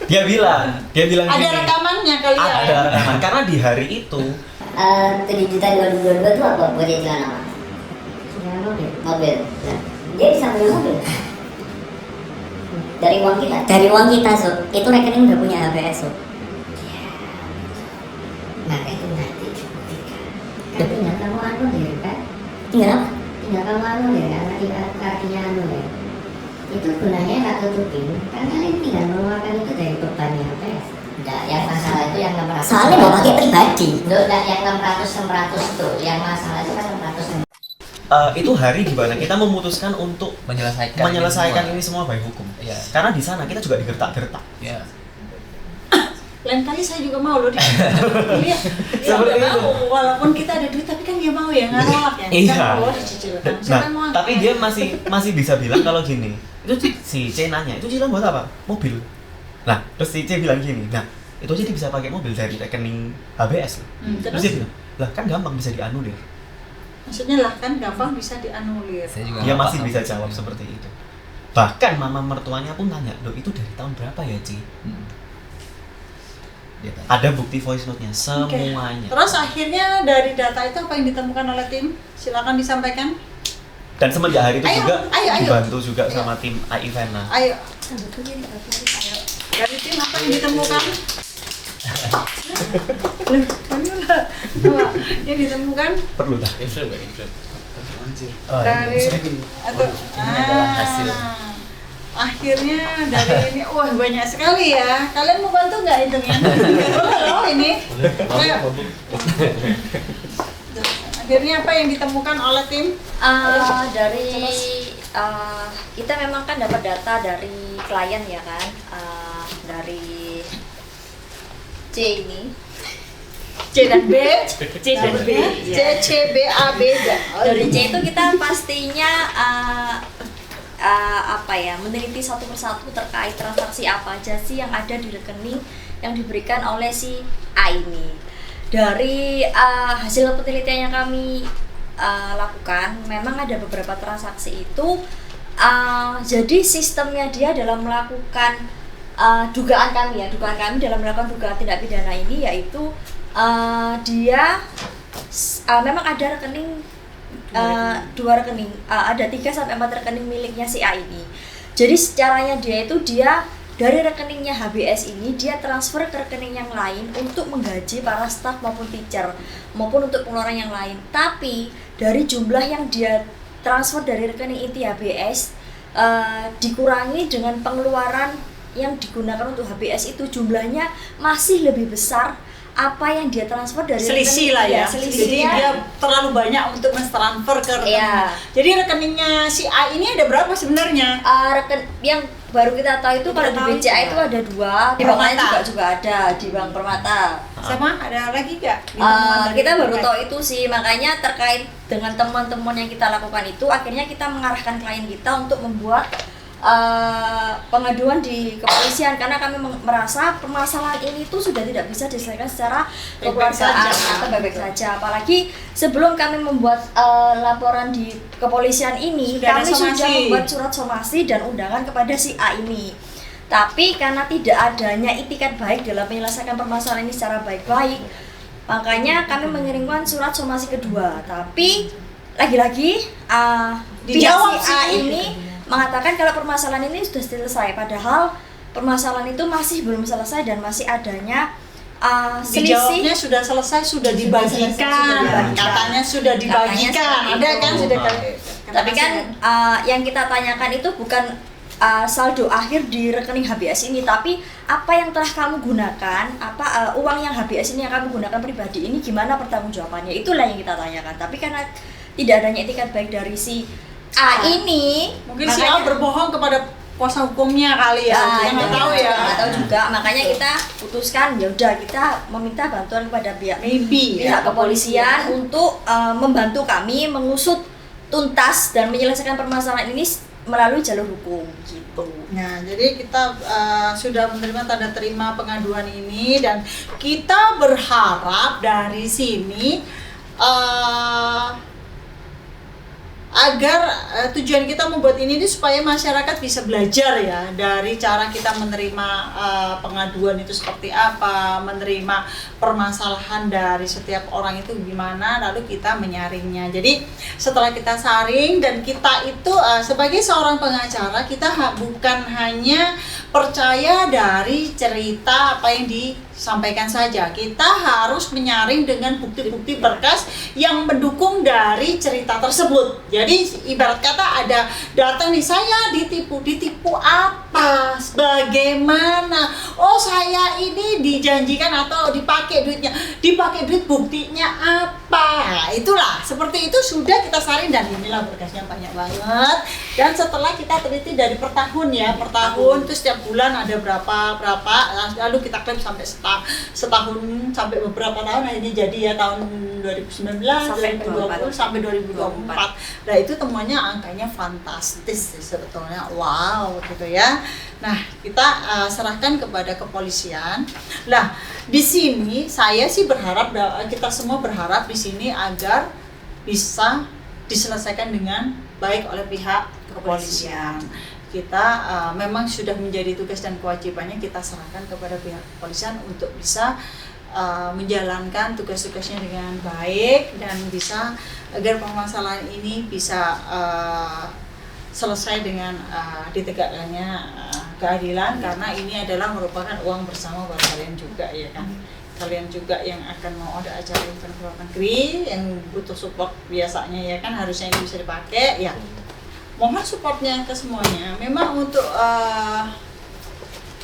Dia bilang
Ada
gini,
rekamannya kali ya?
ada rekaman karena di hari itu
7 juta 2022 itu apa? Buat cicilan apa? Mobil. Nah, dia bisa beli mobil. Dari uang kita, so. Itu rekening udah punya HBS, so. Nah, itu nanti tinggal kamu anulir kan? Tinggal kamu anulir kan? Artinya anulir. Itu gunanya tak tutupin. Kan kalian tinggal mengeluarkan itu dari beban HBS. Enggak, yang masalah itu yang 600. Soalnya mau pakai pribadi. Enggak, yang 600 tuh. Yang masalah itu kan 600.
itu hari di mana kita memutuskan untuk
menyelesaikan
ini semua by hukum.
Iya.
Karena di sana kita juga digertak-gertak.
Iya.
Lain kali saya juga mau loh dia nggak mau, walaupun kita ada duit tapi kan dia mau ya nggak nolak ya.
Iya.
Kan mau dicicilkan.
Nah, tapi dia masih bisa bilang kalau gini. Itu si C nanya, itu cicilan buat apa? Mobil. Nah, terus si C bilang gini, nah itu aja dia bisa pakai mobil dari rekening HBS. Terus dia bilang, lah kan gampang bisa dianulir.
Maksudnya lah kan gampang bisa dianulir.
Dia masih bisa jawab seperti itu. Bahkan mama mertuanya pun tanya, loh itu dari tahun berapa ya Ci? Ada bukti voice note-nya semuanya.
Terus akhirnya dari data itu apa yang ditemukan oleh tim? Silakan disampaikan.
Dan semenjak hari itu juga
ayo.
dibantu juga sama tim AI Vena.
Ayo. Dari tim apa yang ditemukan? Yang ditemukan
Perlu dah.
dari atau
hasil.
Akhirnya dari ini, wah banyak sekali ya. Kalian mau bantu nggak hitungnya? Boleh loh ini. Akhirnya apa yang ditemukan oleh tim?
Kita memang kan dapat data dari klien ya kan, dari C ini,
C dan B,
C dan B,
C, C, B, A, B.
dari C itu kita pastinya meneliti satu persatu terkait transaksi apa aja sih yang ada di rekening yang diberikan oleh si A ini. Dari hasil penelitian yang kami lakukan, memang ada beberapa transaksi itu jadi sistemnya dia dalam melakukan dugaan kami dalam melakukan dugaan tindak pidana ini, yaitu dia memang ada rekening, dua rekening, ada 3-4 rekening miliknya si A ini. Jadi caranya dia dari rekeningnya HBS ini dia transfer ke rekening yang lain untuk menggaji para staf maupun teacher maupun untuk pengeluaran yang lain. Tapi dari jumlah yang dia transfer dari rekening inti HBS dikurangi dengan pengeluaran yang digunakan untuk HBS itu jumlahnya masih lebih besar apa yang dia transfer dari
selisih lah ya.
Selisih
Jadi dia terlalu banyak untuk mentransfer ke rekening.
Iya.
Jadi rekeningnya si A ini ada berapa sebenarnya?
Yang baru kita tahu itu kalau di BCA itu ada 2, di bank lain juga ada, di Bank Permata.
Sama ada lagi nggak?
Kita baru tahu itu sih, makanya terkait dengan teman-teman yang kita lakukan itu, akhirnya kita mengarahkan klien kita untuk membuat pengaduan di kepolisian karena kami merasa permasalahan ini tuh sudah tidak bisa diselesaikan secara kekeluargaan atau baik-baik saja. Apalagi sebelum kami membuat laporan di kepolisian ini, kami sudah membuat surat somasi dan undangan kepada si A ini. Tapi karena tidak adanya itikat baik dalam menyelesaikan permasalahan ini secara baik-baik, makanya kami mengirimkan surat somasi kedua. Tapi lagi-lagi pihak si A ini mengatakan kalau permasalahan ini sudah selesai, padahal permasalahan itu masih belum selesai dan masih adanya selisih.
Dijawabnya sudah selesai, sudah dibagikan. Katanya sudah dibagikan. Ada kan sudah.
Tapi kan yang kita tanyakan itu bukan saldo akhir di rekening HBS ini, tapi apa yang telah kamu gunakan, uang yang HBS ini yang kamu gunakan pribadi ini gimana pertanggungjawabannya, itulah yang kita tanyakan. Tapi karena tidak adanya etikat baik dari si A ini,
mungkin si A berbohong kepada kuasa hukumnya kali ya, nggak tahu ya.
Nggak tahu juga, makanya kita putuskan ya udah kita meminta bantuan kepada pihak kepolisian untuk membantu kami mengusut tuntas dan menyelesaikan permasalahan ini melalui jalur hukum gitu.
Nah, jadi kita sudah menerima tanda terima pengaduan ini dan kita berharap dari sini agar tujuan kita membuat ini supaya masyarakat bisa belajar ya dari cara kita menerima pengaduan itu seperti apa, menerima permasalahan dari setiap orang itu gimana, lalu kita menyaringnya. Jadi setelah kita saring dan kita itu sebagai seorang pengacara, kita bukan hanya percaya dari cerita apa yang disampaikan saja, kita harus menyaring dengan bukti-bukti berkas yang mendukung dari cerita tersebut. Jadi ibarat kata ada datang nih, saya ditipu apa, bagaimana, oh saya ini dijanjikan atau dipakai duitnya, dipakai duit buktinya apa. Nah, itulah seperti itu sudah kita saring dan inilah berkasnya banyak banget. Dan setelah kita teliti dari per tahun ya, per tahun itu setiap bulan ada berapa, lalu kita klaim sampai setahun sampai beberapa tahun. Nah ini jadi ya tahun 2019
sampai
2020 sampai 2024. Nah itu temuannya angkanya fantastis sih sebetulnya, wow gitu ya. Nah kita serahkan kepada kepolisian. Nah di sini saya sih berharap, kita semua berharap di sini agar bisa diselesaikan dengan baik oleh pihak kepolisian. Kita memang sudah menjadi tugas dan kewajibannya kita serahkan kepada pihak kepolisian untuk bisa menjalankan tugas-tugasnya dengan baik dan bisa agar permasalahan ini bisa selesai dengan ditegakkannya keadilan, karena ini adalah merupakan uang bersama buat kalian juga ya kan. Kalian juga yang akan mau ada acara event ke luar negeri yang butuh support biasanya ya kan, harusnya ini bisa dipakai ya. Mohon supportnya ke semuanya. Memang untuk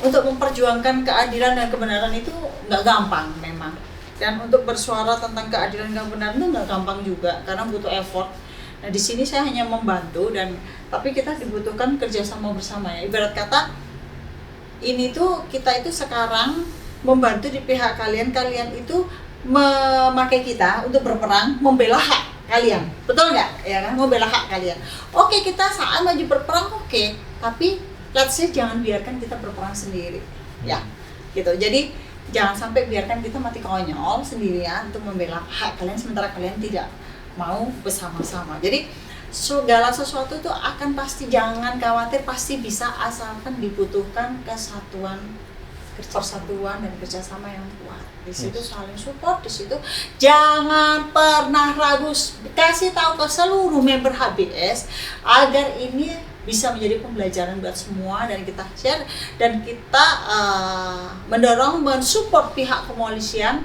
memperjuangkan keadilan dan kebenaran itu nggak gampang memang. Dan untuk bersuara tentang keadilan dan kebenaran itu nggak gampang juga karena butuh effort. Nah di sini saya hanya membantu tapi kita dibutuhkan kerjasama bersama ya. Ibarat kata ini tuh kita itu sekarang membantu di pihak kalian itu memakai kita untuk berperang membela hak kalian, betul nggak? Ya kan, membela hak kalian. Oke, kita saat maju berperang oke, tapi let's say jangan biarkan kita berperang sendiri, ya, gitu. Jadi jangan sampai biarkan kita mati konyol sendirian untuk membela hak kalian sementara kalian tidak mau bersama-sama. Jadi segala sesuatu itu akan pasti, jangan khawatir, pasti bisa asalkan dibutuhkan persatuan dan kerjasama yang kuat. Di situ saling support, di situ jangan pernah ragu, kasih tahu ke seluruh member HBS agar ini bisa menjadi pembelajaran buat semua dan kita share dan kita mendorong, mensupport pihak kepolisian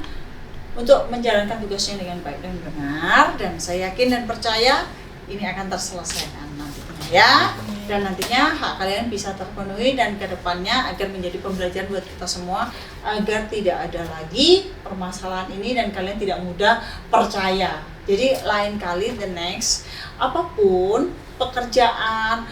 untuk menjalankan tugasnya dengan baik dan benar, dan saya yakin dan percaya ini akan terselesaikan nantinya ya, dan nantinya hak kalian bisa terpenuhi dan kedepannya agar menjadi pembelajaran buat kita semua agar tidak ada lagi permasalahan ini dan kalian tidak mudah percaya. Jadi lain kali the next apapun pekerjaan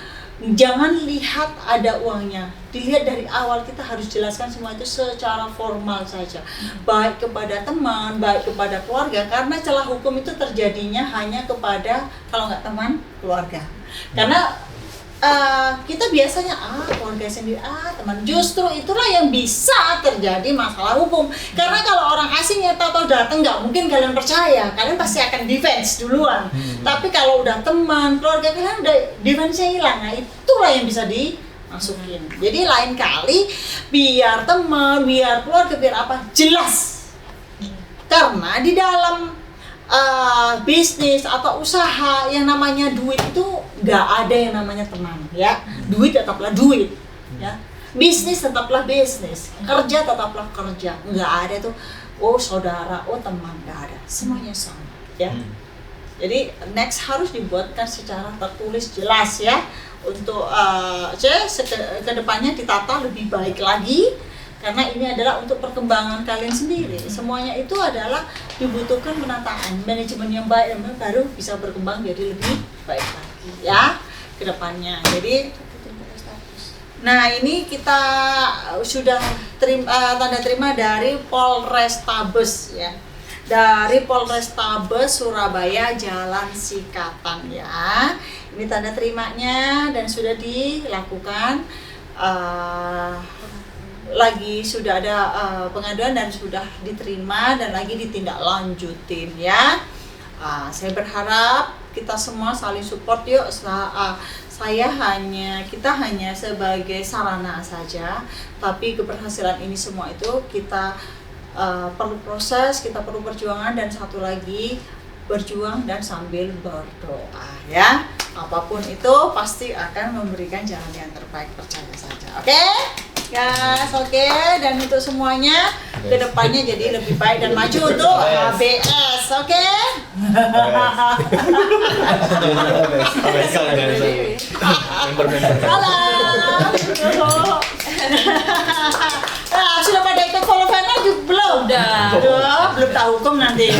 jangan lihat ada uangnya, dilihat dari awal. Kita harus jelaskan semua itu secara formal saja, baik kepada teman, baik kepada keluarga, karena celah hukum itu terjadinya hanya kepada, kalau nggak teman, keluarga. Karena kita biasanya keluarga sendiri, teman, justru itulah yang bisa terjadi masalah hukum. Karena kalau orang asing yang tahu datang, nggak mungkin kalian percaya, kalian pasti akan defense duluan. Tapi kalau udah teman, keluarga kalian udah defense-nya hilang, nah itulah yang bisa dimasukin. Jadi lain kali biar teman, biar keluarga, biar apa, jelas. Karena di dalam bisnis atau usaha yang namanya duit itu nggak ada yang namanya teman ya. Duit tetaplah duit ya, bisnis tetaplah bisnis, kerja tetaplah kerja, nggak ada tuh saudara, teman, nggak ada, semuanya sama ya. Jadi next harus dibuatkan secara tertulis jelas ya, untuk kedepannya ditata lebih baik lagi. Karena ini adalah untuk perkembangan kalian sendiri. Semuanya itu adalah dibutuhkan penataan, manajemen yang baik, baru bisa berkembang jadi lebih baik lagi ya ke depannya. Jadi nah ini kita sudah tanda terima dari Polrestabes ya. Dari Polrestabes Surabaya Jalan Sikatan ya. Ini tanda terimanya dan sudah dilakukan lagi sudah ada pengaduan dan sudah diterima dan lagi ditindaklanjutin ya. Saya berharap kita semua saling support yuk. Kita hanya sebagai sarana saja, tapi keberhasilan ini semua itu kita perlu proses, kita perlu perjuangan, dan satu lagi berjuang dan sambil berdoa ya. Apapun itu pasti akan memberikan jalan yang terbaik, percaya saja. Oke? Guys, oke, dan untuk semuanya kedepannya jadi lebih baik dan maju untuk HBS, oke? Halo. Sudah pada ikut follow juga belum?
Udah.
Belum tahu hukum nanti.